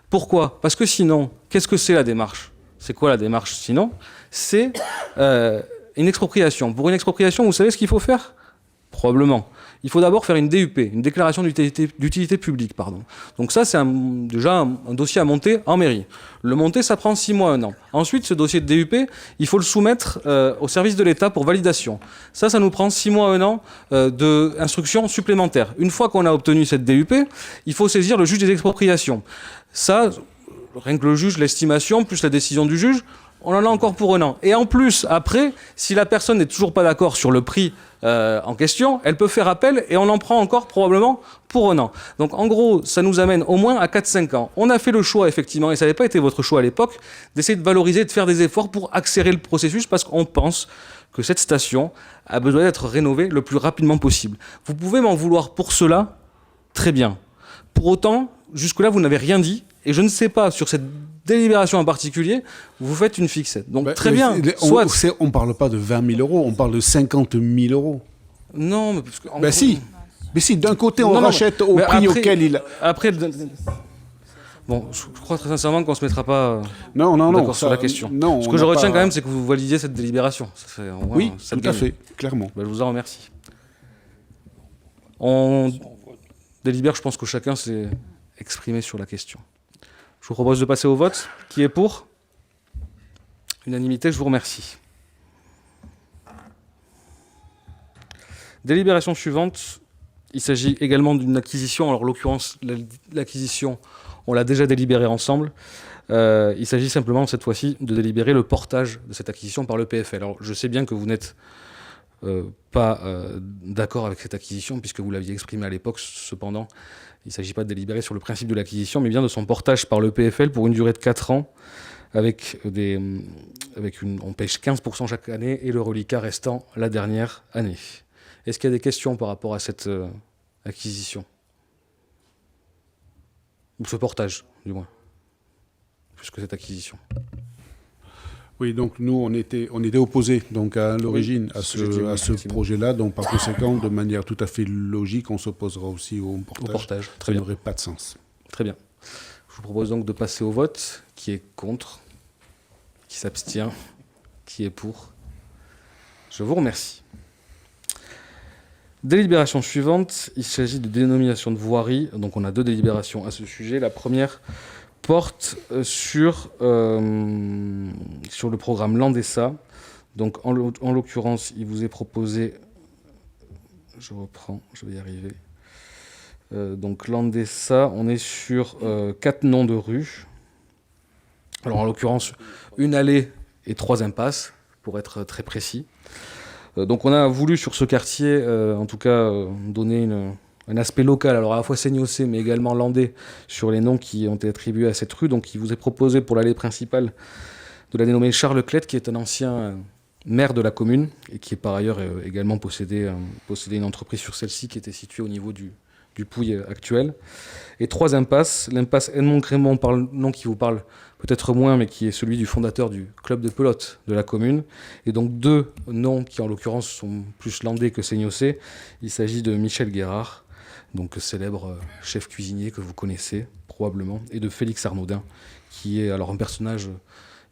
Pourquoi ? Parce que sinon, qu'est-ce que c'est la démarche ? C'est quoi la démarche sinon ? C'est une expropriation. Pour une expropriation, vous savez ce qu'il faut faire ? Probablement. Il faut d'abord faire une DUP, une déclaration d'utilité publique. Pardon. Donc ça, c'est déjà un dossier à monter en mairie. Le monter, ça prend 6 mois, 1 an. Ensuite, ce dossier de DUP, il faut le soumettre au service de l'État pour validation. Ça nous prend 6 mois, 1 an d'instruction supplémentaire. Une fois qu'on a obtenu cette DUP, il faut saisir le juge des expropriations. Ça, rien que le juge, l'estimation, plus la décision du juge, on en a encore pour 1 an. Et en plus, après, si la personne n'est toujours pas d'accord sur le prix en question, elle peut faire appel et on en prend encore probablement pour 1 an. Donc en gros, ça nous amène au moins à 4-5 ans. On a fait le choix, effectivement, et ça n'avait pas été votre choix à l'époque, d'essayer de valoriser, de faire des efforts pour accélérer le processus parce qu'on pense que cette station a besoin d'être rénovée le plus rapidement possible. Vous pouvez m'en vouloir pour cela, très bien. Pour autant, jusque-là, vous n'avez rien dit et je ne sais pas, sur cette délibération en particulier, vous faites une fixette. Donc très bien, on ne parle pas de 20 000 euros, on parle de 50 000 euros. Non, mais parce que... Mais si, d'un côté, on rachète au prix auquel il... Après, bon, je crois très sincèrement qu'on ne se mettra pas d'accord sur la question. Non, ce que je retiens quand même, c'est que vous validiez cette délibération. Ça fait, oui, tout à fait, clairement. Ben, je vous en remercie. On délibère, je pense que chacun s'est exprimé sur la question. Je vous propose de passer au vote. Qui est pour ? Unanimité, je vous remercie. Délibération suivante. Il s'agit également d'une acquisition. Alors, en l'occurrence, l'acquisition, on l'a déjà délibérée ensemble. Il s'agit simplement, cette fois-ci, de délibérer le portage de cette acquisition par le PFL. Alors, je sais bien que vous n'êtes pas d'accord avec cette acquisition, puisque vous l'aviez exprimé à l'époque. Cependant, il ne s'agit pas de délibérer sur le principe de l'acquisition, mais bien de son portage par le PFL pour une durée de 4 ans, on pêche 15% chaque année, et le reliquat restant la dernière année. Est-ce qu'il y a des questions par rapport à cette acquisition ? Ou ce portage, du moins, plus que cette acquisition. Oui, donc nous, on était opposés donc, à l'origine à ce projet-là. Donc par conséquent, de manière tout à fait logique, on s'opposera aussi au portage. Très bien. Ça n'aurait pas de sens. Très bien. Je vous propose donc de passer au vote. Qui est contre ? Qui s'abstient ? Qui est pour ? Je vous remercie. Délibération suivante, il s'agit de dénomination de voirie. Donc on a 2 délibérations à ce sujet. La première porte sur le programme Landesa. Donc en l'occurrence, il vous est proposé... Je reprends, je vais y arriver. Donc Landesa, on est sur 4 noms de rues. Alors en l'occurrence, une allée et 3 impasses, pour être très précis. Donc on a voulu sur ce quartier, en tout cas, donner un aspect local, alors à la fois seignossé mais également landais, sur les noms qui ont été attribués à cette rue. Donc il vous est proposé pour l'allée principale de la dénommer Charles Clette, qui est un ancien maire de la commune et qui est par ailleurs également possédé une entreprise sur celle-ci qui était située au niveau du Pouille actuel. Et 3 impasses. L'impasse Edmond Grémont, par le nom qui vous parle peut-être moins, mais qui est celui du fondateur du club de pelote de la commune. Et donc 2 noms qui en l'occurrence sont plus landais que seignossés. Il s'agit de Michel Guérard, donc célèbre chef cuisinier que vous connaissez probablement, et de Félix Arnaudin, qui est alors un personnage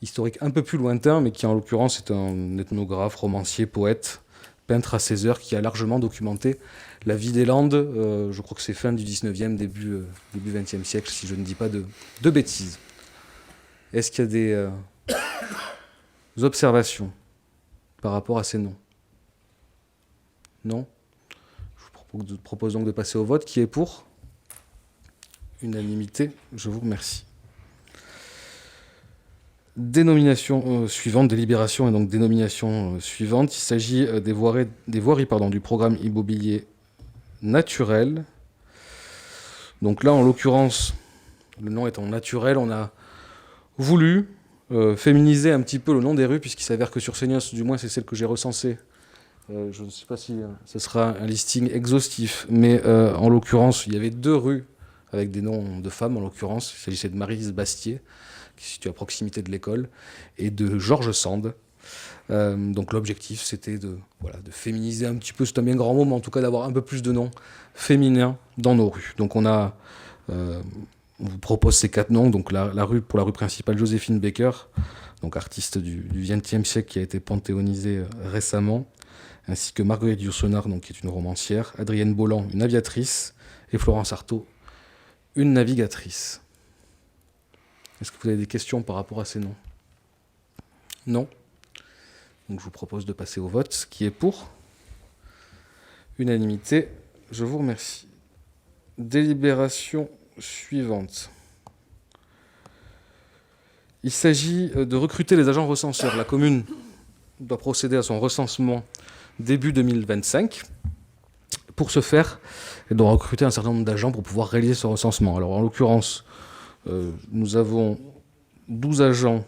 historique un peu plus lointain, mais qui en l'occurrence est un ethnographe, romancier, poète, peintre à 16 heures, qui a largement documenté la vie des Landes. Je crois que c'est fin du 19e, début 20e siècle, si je ne dis pas de bêtises. Est-ce qu'il y a des observations par rapport à ces noms ? Non ? Je vous propose donc de passer au vote. Qui est pour ? Unanimité, je vous remercie. Dénomination suivante, délibération et donc dénomination suivante. Il s'agit des voiries du programme immobilier naturel. Donc là, en l'occurrence, le nom étant naturel, on a voulu féminiser un petit peu le nom des rues, puisqu'il s'avère que sur Seignos, du moins c'est celle que j'ai recensée, Je ne sais pas si ce sera un listing exhaustif, mais en l'occurrence, il y avait 2 rues avec des noms de femmes, en l'occurrence. Il s'agissait de Maryse Bastier, qui se situe à proximité de l'école, et de Georges Sand. Donc l'objectif, c'était de féminiser un petit peu, c'est un bien grand mot, mais en tout cas d'avoir un peu plus de noms féminins dans nos rues. Donc on vous propose ces 4 noms. Donc pour la rue principale, Joséphine Baker, donc artiste du XXe siècle qui a été panthéonisée récemment, ainsi que Marguerite Yourcenar, donc qui est une romancière, Adrienne Bolland, une aviatrice, et Florence Artaud, une navigatrice. Est-ce que vous avez des questions par rapport à ces noms? Non? Donc je vous propose de passer au vote. Qui est pour? Unanimité. Je vous remercie. Délibération suivante. Il s'agit de recruter les agents recenseurs. La commune doit procéder à son recensement début 2025. Pour ce faire, elle doit recruter un certain nombre d'agents pour pouvoir réaliser ce recensement. Alors en l'occurrence, nous avons 12 agents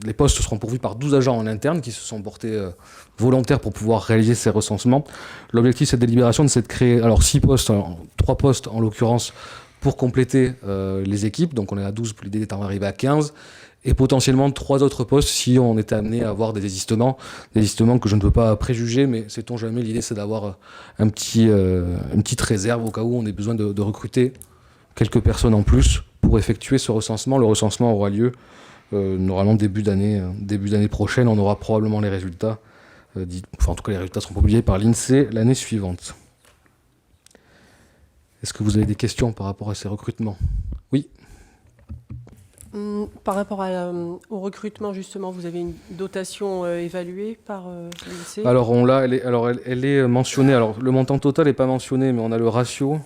les postes seront pourvus par 12 agents en interne qui se sont portés volontaires pour pouvoir réaliser ces recensements. L'objectif de cette délibération, c'est de créer 6 postes, 3 postes en l'occurrence, pour compléter les équipes. Donc on est à 12, l'idée est d'arriver à 15. Et potentiellement 3 autres postes si on était amené à avoir des désistements que je ne peux pas préjuger, mais sait-on jamais, l'idée c'est d'avoir une petite réserve au cas où on ait besoin de recruter quelques personnes en plus pour effectuer ce recensement. Le recensement aura lieu normalement début d'année prochaine. On aura probablement les résultats, en tout cas les résultats seront publiés par l'INSEE l'année suivante. Est-ce que vous avez des questions par rapport à ces recrutements? Oui. Par rapport au recrutement, justement, vous avez une dotation évaluée par l'INSEE? Alors elle est mentionnée. Alors le montant total n'est pas mentionné, mais on a le ratio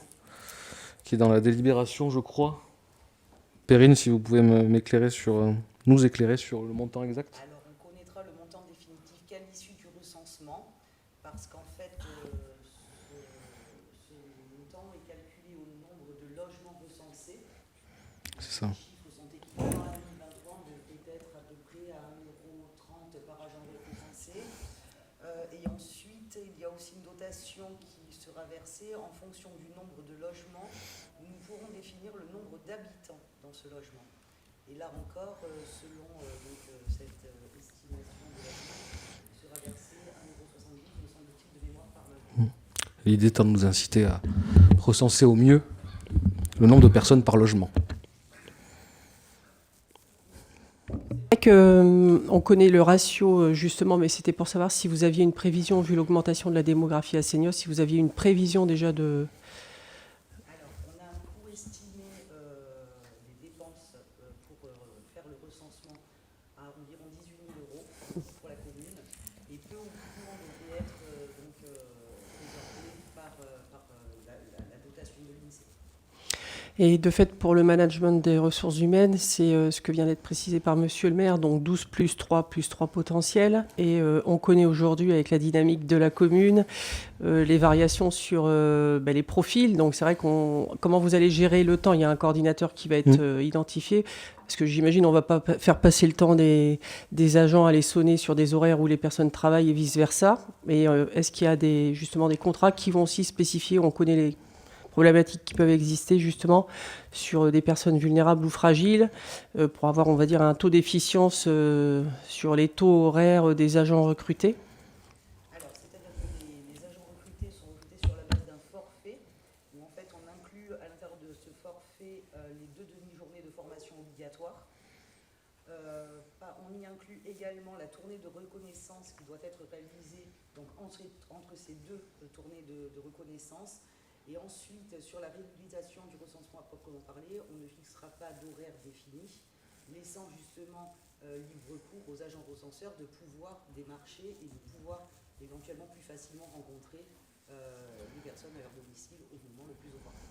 qui est dans la délibération, je crois. Perrine, si vous pouvez nous éclairer sur le montant exact. Alors on connaîtra le montant définitif qu'à l'issue du recensement, parce qu'en fait ce montant est calculé au nombre de logements recensés. C'est ça. En 2023, on devrait être à peu près à 1,30 € par agent recensé. Et ensuite, il y a aussi une dotation qui sera versée en fonction du nombre de logements. Nous pourrons définir le nombre d'habitants dans ce logement. Et là encore, selon cette estimation de l'habitant, il sera versé 1,70 €, me semble-t-il, de mémoire par logement. L'idée étant de nous inciter à recenser au mieux le nombre de personnes par logement. On connaît le ratio justement, mais c'était pour savoir si vous aviez une prévision, vu l'augmentation de la démographie à Seignos, si vous aviez une prévision déjà de... Alors, on a un coût estimé des dépenses pour faire le recensement à environ 18 000 € pour la commune, et peu ou prou devrait être réservé par la dotation de l'INSEE. Et de fait, pour le management des ressources humaines, c'est ce que vient d'être précisé par Monsieur le maire, donc 12 plus 3 potentiels. Et on connaît aujourd'hui, avec la dynamique de la commune, les variations sur les profils. Donc c'est vrai comment vous allez gérer le temps? Il y a un coordinateur qui va être identifié. Parce que j'imagine on ne va pas faire passer le temps des agents à les sonner sur des horaires où les personnes travaillent et vice-versa. Et est-ce qu'il y a justement des contrats qui vont aussi spécifier? On connaît les problématiques qui peuvent exister justement sur des personnes vulnérables ou fragiles pour avoir, on va dire, un taux d'efficience sur les taux horaires des agents recrutés. Alors, c'est-à-dire que les agents recrutés sont recrutés sur la base d'un forfait où en fait on inclut à l'intérieur de ce forfait les 2 demi-journées de formation obligatoire. On y inclut également la tournée de reconnaissance qui doit être réalisée donc entre ces 2 tournées de reconnaissance. Et ensuite, sur la réhabilitation du recensement à proprement parler, on ne fixera pas d'horaire défini, laissant justement libre cours aux agents recenseurs de pouvoir démarcher et de pouvoir éventuellement plus facilement rencontrer les personnes à leur domicile au moment le plus opportun.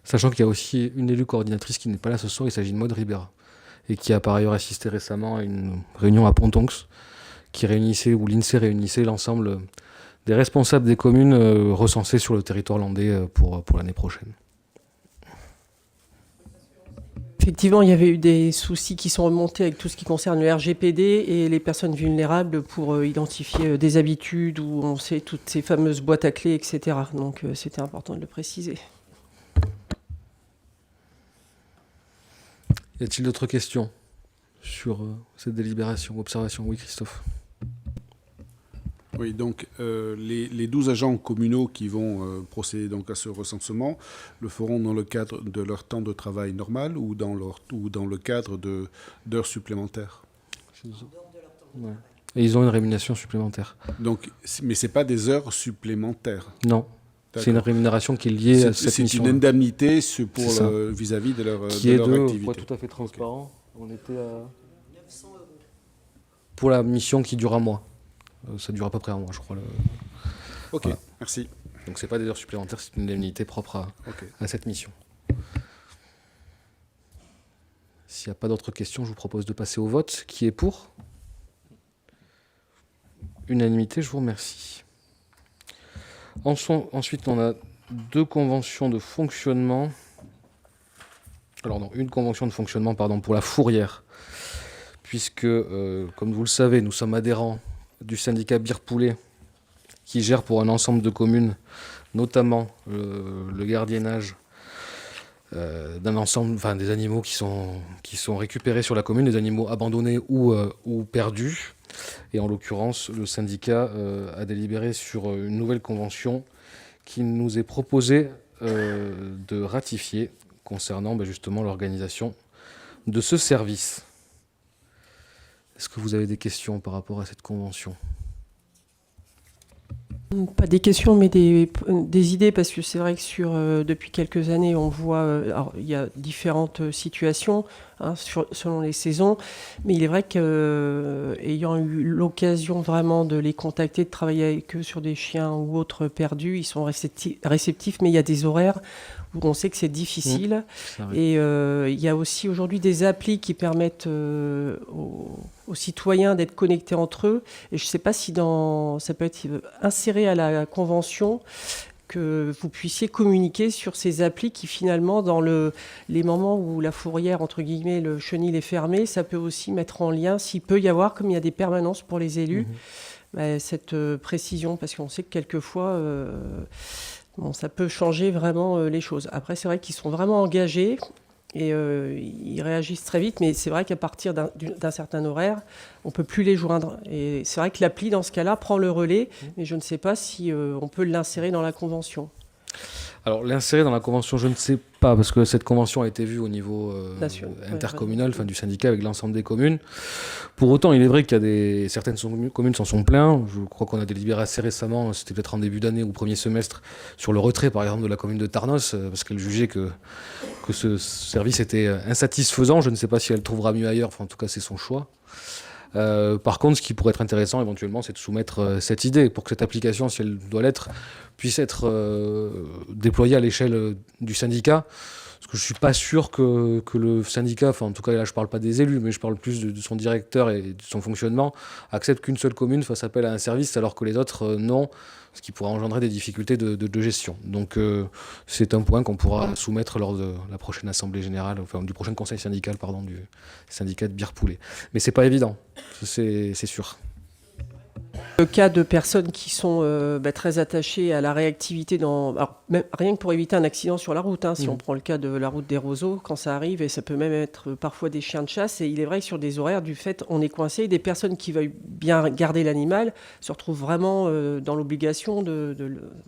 Sachant qu'il y a aussi une élue coordinatrice qui n'est pas là ce soir, il s'agit de Maud Ribera, et qui a par ailleurs assisté récemment à une réunion à Pontonx, où l'INSEE réunissait l'ensemble des responsables des communes recensées sur le territoire landais pour l'année prochaine. Effectivement, il y avait eu des soucis qui sont remontés avec tout ce qui concerne le RGPD et les personnes vulnérables pour identifier des habitudes où on sait toutes ces fameuses boîtes à clés, etc. Donc c'était important de le préciser. Y a-t-il d'autres questions sur cette délibération, observation? Oui, Christophe. Oui, donc les 12 agents communaux qui vont procéder donc à ce recensement le feront dans le cadre de leur temps de travail normal ou dans le cadre d'heures supplémentaires. Ouais. Et ils ont une rémunération supplémentaire. Donc, mais ce n'est pas des heures supplémentaires. Non. C'est une rémunération qui est liée à cette mission. C'est une indemnité vis-à-vis de leur activité. Pour être tout à fait transparent, on était à 900 €. Pour la mission qui dure un mois. Ça dure à peu près un mois, je crois. Ok, voilà. Merci. Donc c'est pas des heures supplémentaires, c'est une indemnité propre à cette mission. S'il n'y a pas d'autres questions, je vous propose de passer au vote. Qui est pour? Unanimité, je vous remercie. Ensuite, on a 2 conventions de fonctionnement. Alors non, une convention de fonctionnement, pardon, pour la Fourrière. Puisque, comme vous le savez, nous sommes adhérents du syndicat Bière Poulet, qui gère pour un ensemble de communes, notamment le gardiennage d'un ensemble, enfin des animaux qui sont récupérés sur la commune, des animaux abandonnés ou perdus. Et en l'occurrence, le syndicat a délibéré sur une nouvelle convention qui nous est proposée de ratifier concernant justement l'organisation de ce service. Est-ce que vous avez des questions par rapport à cette convention? Pas des questions, mais des idées, parce que c'est vrai que depuis quelques années, on voit, alors, il y a différentes situations selon les saisons, mais il est vrai qu'ayant eu l'occasion vraiment de les contacter, de travailler avec eux sur des chiens ou autres perdus, ils sont réceptifs, mais il y a des horaires où on sait que c'est difficile. Et il y a aussi aujourd'hui des applis qui permettent aux citoyens d'être connectés entre eux. Et je ne sais pas si ça peut être inséré à la convention que vous puissiez communiquer sur ces applis qui finalement, dans les moments où la fourrière, entre guillemets, le chenil est fermé, ça peut aussi mettre en lien, s'il peut y avoir, comme il y a des permanences pour les élus, cette précision, parce qu'on sait que quelquefois... ça peut changer vraiment les choses. Après, c'est vrai qu'ils sont vraiment engagés et ils réagissent très vite, mais c'est vrai qu'à partir d'un certain horaire, on ne peut plus les joindre. Et c'est vrai que l'appli, dans ce cas-là, prend le relais, mais je ne sais pas si on peut l'insérer dans la convention. Alors, l'insérer dans la convention, je ne sais pas, parce que cette convention a été vue au niveau intercommunal, du syndicat avec l'ensemble des communes. Pour autant, il est vrai qu'il y a certaines communes s'en sont plaintes. Je crois qu'on a délibéré assez récemment, c'était peut-être en début d'année ou premier semestre, sur le retrait, par exemple, de la commune de Tarnos, parce qu'elle jugeait que ce service était insatisfaisant. Je ne sais pas si elle trouvera mieux ailleurs, en tout cas, c'est son choix. Par contre, ce qui pourrait être intéressant éventuellement, c'est de soumettre cette idée pour que cette application, si elle doit l'être, puisse être déployée à l'échelle du syndicat. Parce que je ne suis pas sûr que le syndicat, en tout cas là je ne parle pas des élus, mais je parle plus de son directeur et de son fonctionnement, accepte qu'une seule commune fasse appel à un service alors que les autres non, ce qui pourrait engendrer des difficultés de gestion. Donc c'est un point qu'on pourra soumettre lors de la prochaine assemblée générale, du prochain conseil syndical, du syndicat de Bière Poulet. Mais c'est pas évident, c'est sûr. Le cas de personnes qui sont très attachées à la réactivité, même, rien que pour éviter un accident sur la route, si on prend le cas de la route des Roseaux, quand ça arrive, et ça peut même être parfois des chiens de chasse, et il est vrai que sur des horaires, du fait, on est coincé, des personnes qui veulent bien garder l'animal se retrouvent vraiment dans l'obligation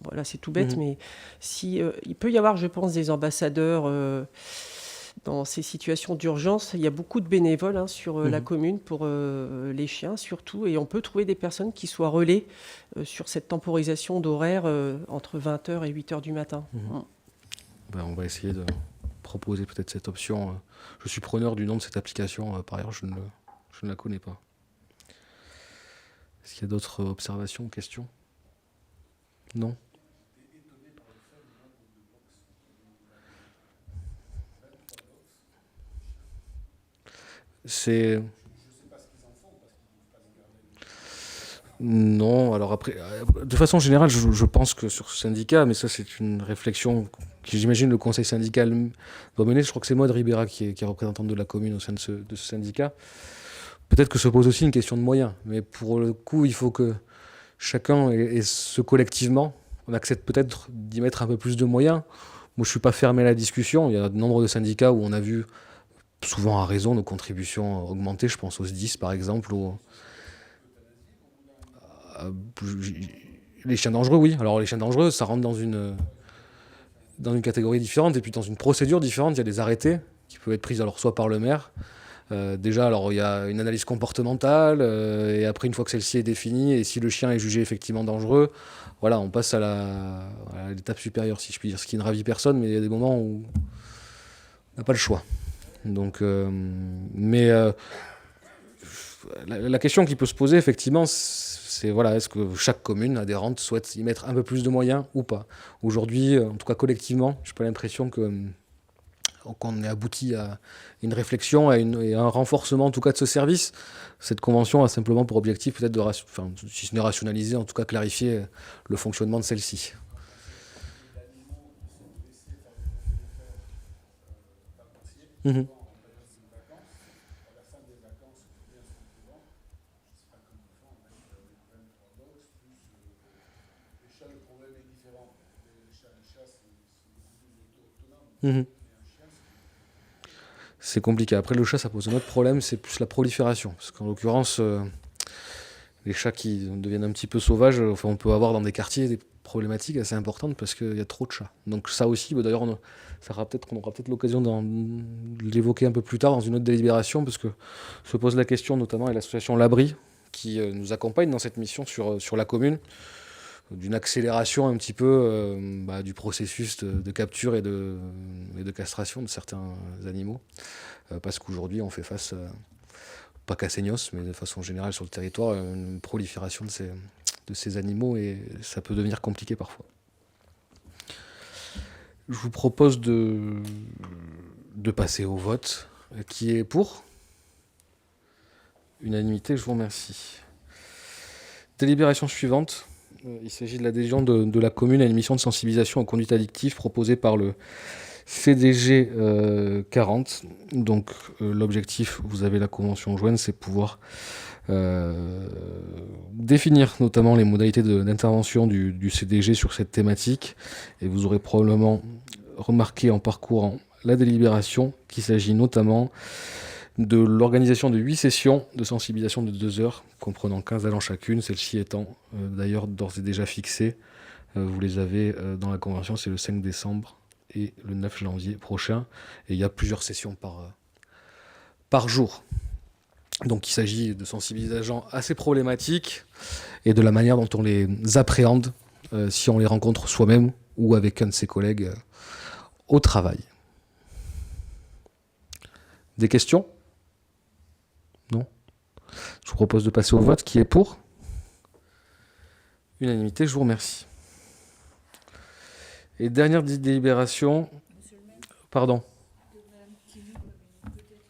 voilà, c'est tout bête, mais il peut y avoir, je pense, des ambassadeurs... Dans ces situations d'urgence, il y a beaucoup de bénévoles sur la commune pour les chiens surtout, et on peut trouver des personnes qui soient relais sur cette temporisation d'horaire entre 20h et 8h du matin. On va essayer de proposer peut-être cette option. Je suis preneur du nom de cette application, par ailleurs je ne la connais pas. Est-ce qu'il y a d'autres observations ou questions? Non? C'est... Non, alors après, de façon générale, je pense que sur ce syndicat, mais ça c'est une réflexion j'imagine le conseil syndical doit mener. Je crois que c'est Maud Ribera qui est représentante de la commune au sein de ce syndicat. Peut-être que se pose aussi une question de moyens, mais pour le coup, il faut que chacun et ce collectivement, on accepte peut-être d'y mettre un peu plus de moyens. Moi, je ne suis pas fermé à la discussion. Il y a de nombre de syndicats où on a vu, souvent à raison, nos contributions augmenter. Je pense aux SDIS, par exemple, ou les chiens dangereux, oui. Alors, les chiens dangereux, ça rentre dans une catégorie différente et puis dans une procédure différente. Il y a des arrêtés qui peuvent être pris alors soit par le maire. Déjà, alors il y a une analyse comportementale et après, une fois que celle-ci est définie et si le chien est jugé effectivement dangereux, voilà, on passe à l'étape supérieure, si je puis dire, ce qui ne ravit personne, mais il y a des moments où on n'a pas le choix. Donc, la question qui peut se poser effectivement, c'est voilà, est-ce que chaque commune adhérente souhaite y mettre un peu plus de moyens ou pas? Aujourd'hui, en tout cas collectivement, je n'ai pas l'impression qu'on ait abouti à une réflexion et à un renforcement en tout cas de ce service. Cette convention a simplement pour objectif peut-être de, si ce n'est rationaliser, en tout cas clarifier le fonctionnement de celle-ci. Mmh. Mmh. C'est compliqué. Après, le chat, ça pose un autre problème, c'est plus la prolifération. Parce qu'en l'occurrence, les chats qui deviennent un petit peu sauvages, enfin, on peut avoir dans des quartiers des problématiques assez importantes parce qu'il y a trop de chats. Donc ça aussi, d'ailleurs, on aura peut-être l'occasion de l'évoquer un peu plus tard dans une autre délibération, parce que se pose la question, notamment, et l'association L'Abri, qui nous accompagne dans cette mission sur la commune, d'une accélération un petit peu du processus de capture et de castration de certains animaux. Parce qu'aujourd'hui, on fait face, pas qu'à Seignos, mais de façon générale sur le territoire, à une prolifération de ces animaux et ça peut devenir compliqué parfois. Je vous propose de passer au vote. Qui est pour? Unanimité, je vous remercie. Délibération suivante. Il s'agit de l'adhésion de la commune à une mission de sensibilisation aux conduites addictives proposée par le CDG 40. Donc l'objectif, vous avez la convention jointe, c'est pouvoir définir notamment les modalités d'intervention du CDG sur cette thématique. Et vous aurez probablement remarqué en parcourant la délibération qu'il s'agit notamment de l'organisation de 8 sessions de sensibilisation de 2 heures, comprenant 15 agents chacune, celle-ci étant d'ailleurs d'ores et déjà fixée. Vous les avez dans la convention, c'est le 5 décembre et le 9 janvier prochain. Et il y a plusieurs sessions par jour. Donc il s'agit de sensibilisation assez problématiques et de la manière dont on les appréhende si on les rencontre soi-même ou avec un de ses collègues au travail. Des questions ? Non. Je vous propose de passer au vote. Qui est pour? Unanimité, je vous remercie. Et dernière délibération. Pardon.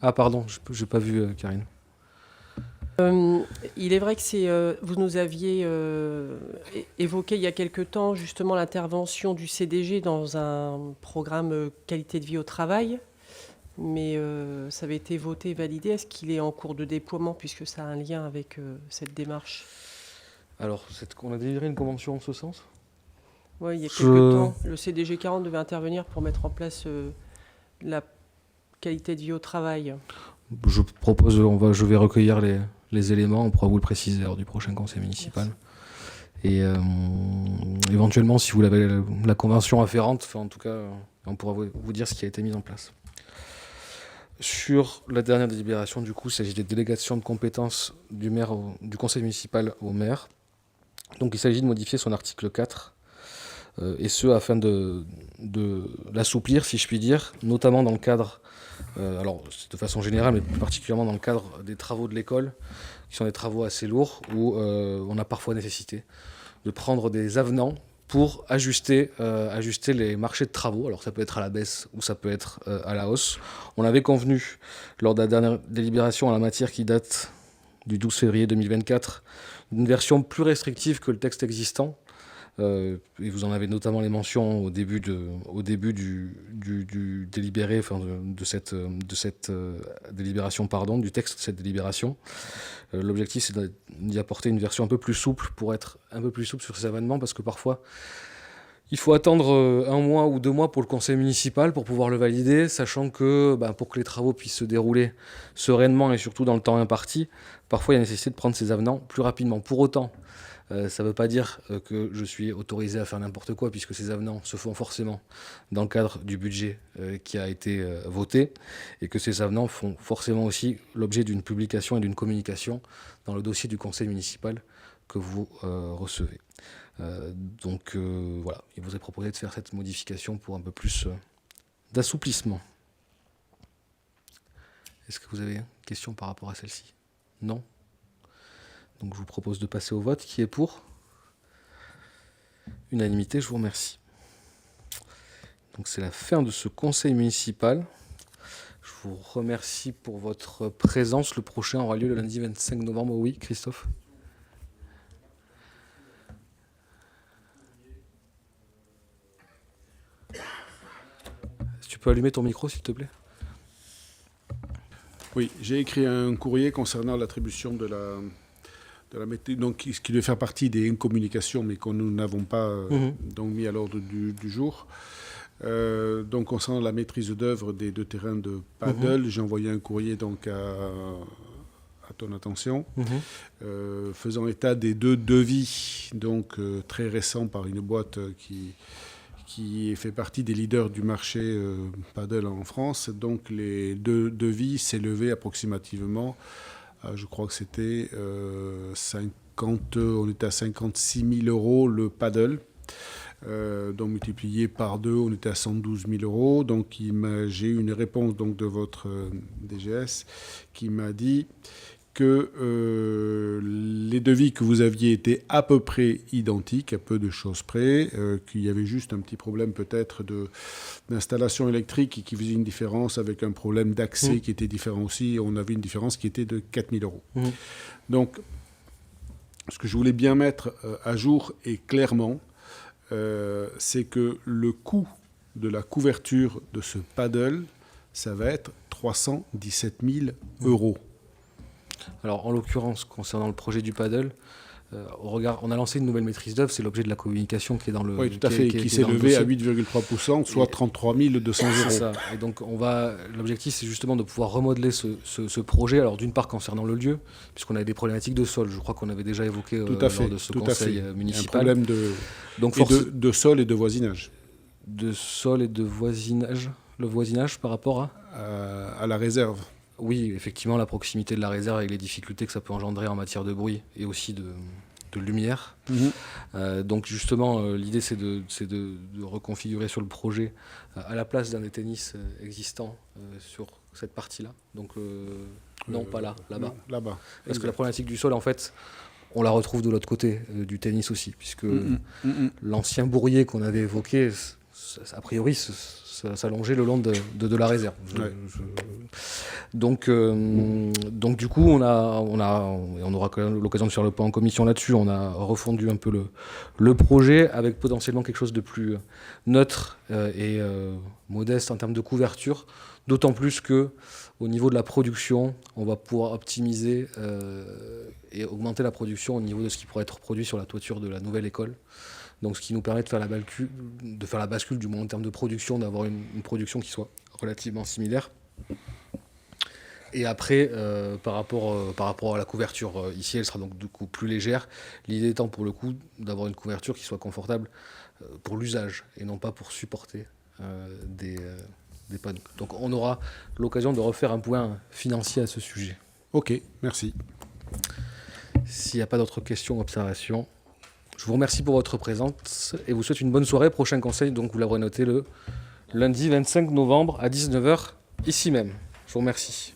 Ah pardon, je n'ai pas vu Karine. Il est vrai que vous nous aviez évoqué il y a quelque temps justement l'intervention du CDG dans un programme qualité de vie au travail. Mais ça avait été voté et validé. Est-ce qu'il est en cours de déploiement puisque ça a un lien avec cette démarche? Alors, on a délivré une convention en ce sens? Oui, il y a quelques temps, le CDG 40 devait intervenir pour mettre en place la qualité de vie au travail. Je propose, je vais recueillir les éléments, on pourra vous le préciser lors du prochain conseil municipal. Merci. Et éventuellement, si vous avez la convention afférente, enfin, en tout cas, on pourra vous dire ce qui a été mis en place. Sur la dernière délibération, du coup, il s'agit des délégations de compétences du conseil municipal au maire. Donc il s'agit de modifier son article 4, et ce afin de l'assouplir, si je puis dire, notamment dans le cadre, alors de façon générale, mais plus particulièrement dans le cadre des travaux de l'école, qui sont des travaux assez lourds, où on a parfois nécessité de prendre des avenants pour ajuster les marchés de travaux. Alors ça peut être à la baisse ou ça peut être à la hausse. On avait convenu, lors de la dernière délibération en la matière qui date du 12 février 2024, d'une version plus restrictive que le texte existant, Et vous en avez notamment les mentions au début du délibéré, enfin de cette délibération, du texte de cette délibération. L'objectif, c'est d'y apporter une version un peu plus souple pour être un peu plus souple sur ces amendements, parce que parfois, il faut attendre 1 mois ou 2 mois pour le conseil municipal pour pouvoir le valider, sachant que pour que les travaux puissent se dérouler sereinement et surtout dans le temps imparti, parfois il y a nécessité de prendre ces avenants plus rapidement. Pour autant, ça ne veut pas dire que je suis autorisé à faire n'importe quoi, puisque ces avenants se font forcément dans le cadre du budget qui a été voté, et que ces avenants font forcément aussi l'objet d'une publication et d'une communication dans le dossier du conseil municipal que vous recevez. Donc voilà, il vous est proposé de faire cette modification pour un peu plus d'assouplissement. Est-ce que vous avez une question par rapport à celle-ci? Non? Donc je vous propose de passer au vote. Qui est pour? Unanimité, je vous remercie. Donc c'est la fin de ce conseil municipal. Je vous remercie pour votre présence. Le prochain aura lieu le lundi 25 novembre. Oui, Christophe? Tu peux allumer ton micro, s'il te plaît? Oui, j'ai écrit un courrier concernant l'attribution de la méthode, donc ce qui devait faire partie des communications, mais que nous n'avons pas donc mis à l'ordre du jour. Donc concernant la maîtrise d'œuvre des 2 terrains de paddle, j'ai envoyé un courrier donc à ton attention, faisant état des 2 devis, donc très récents par une boîte qui fait partie des leaders du marché paddle en France. Donc les 2 devis s'élevaient approximativement, je crois que c'était on était à 56 000 euros le paddle. Donc multiplié par 2, on était à 112 000 euros. Donc j'ai eu une réponse donc, de votre DGS qui m'a dit que les devis que vous aviez étaient à peu près identiques, à peu de choses près, qu'il y avait juste un petit problème peut-être d'installation électrique qui faisait une différence, avec un problème d'accès qui était différent aussi. On avait une différence qui était de 4 000 euros. Donc, ce que je voulais bien mettre à jour et clairement, c'est que le coût de la couverture de ce paddle, ça va être 317 000 euros. Alors, en l'occurrence, concernant le projet du paddle, on a lancé une nouvelle maîtrise d'œuvre, c'est l'objet de la communication qui est dans le... Oui, tout à fait, qui s'est levé à 8,3%, soit 33 200 euros. C'est ça, et donc l'objectif c'est justement de pouvoir remodeler ce projet, alors d'une part concernant le lieu, puisqu'on avait des problématiques de sol, je crois qu'on avait déjà évoqué lors de ce conseil municipal. Un problème de sol et de voisinage. De sol et de voisinage, le voisinage par rapport à la réserve. Oui, effectivement, la proximité de la réserve avec les difficultés que ça peut engendrer en matière de bruit et aussi de lumière. Donc justement, l'idée c'est de reconfigurer sur le projet à la place d'un des tennis existants sur cette partie-là. Donc non, pas là, là-bas. Là-bas. Parce que la problématique du sol, en fait, on la retrouve de l'autre côté du tennis aussi, puisque l'ancien bourrier qu'on avait évoqué, a priori, ça longeait le long de la réserve. Donc du coup, on aura quand même l'occasion de faire le point en commission là-dessus. On a refondu un peu le projet avec potentiellement quelque chose de plus neutre et modeste en termes de couverture. D'autant plus que au niveau de la production, on va pouvoir optimiser et augmenter la production au niveau de ce qui pourrait être produit sur la toiture de la nouvelle école. Donc, ce qui nous permet de faire la bascule, du moins en termes de production, d'avoir une production qui soit relativement similaire. Et après, par rapport à la couverture, ici, elle sera donc du coup plus légère. L'idée étant pour le coup d'avoir une couverture qui soit confortable pour l'usage et non pas pour supporter des panneaux. Donc, on aura l'occasion de refaire un point financier à ce sujet. Ok, merci. S'il n'y a pas d'autres questions ou observations, je vous remercie pour votre présence et vous souhaite une bonne soirée. Prochain conseil, donc vous l'aurez noté, le lundi 25 novembre à 19h, ici même. Je vous remercie.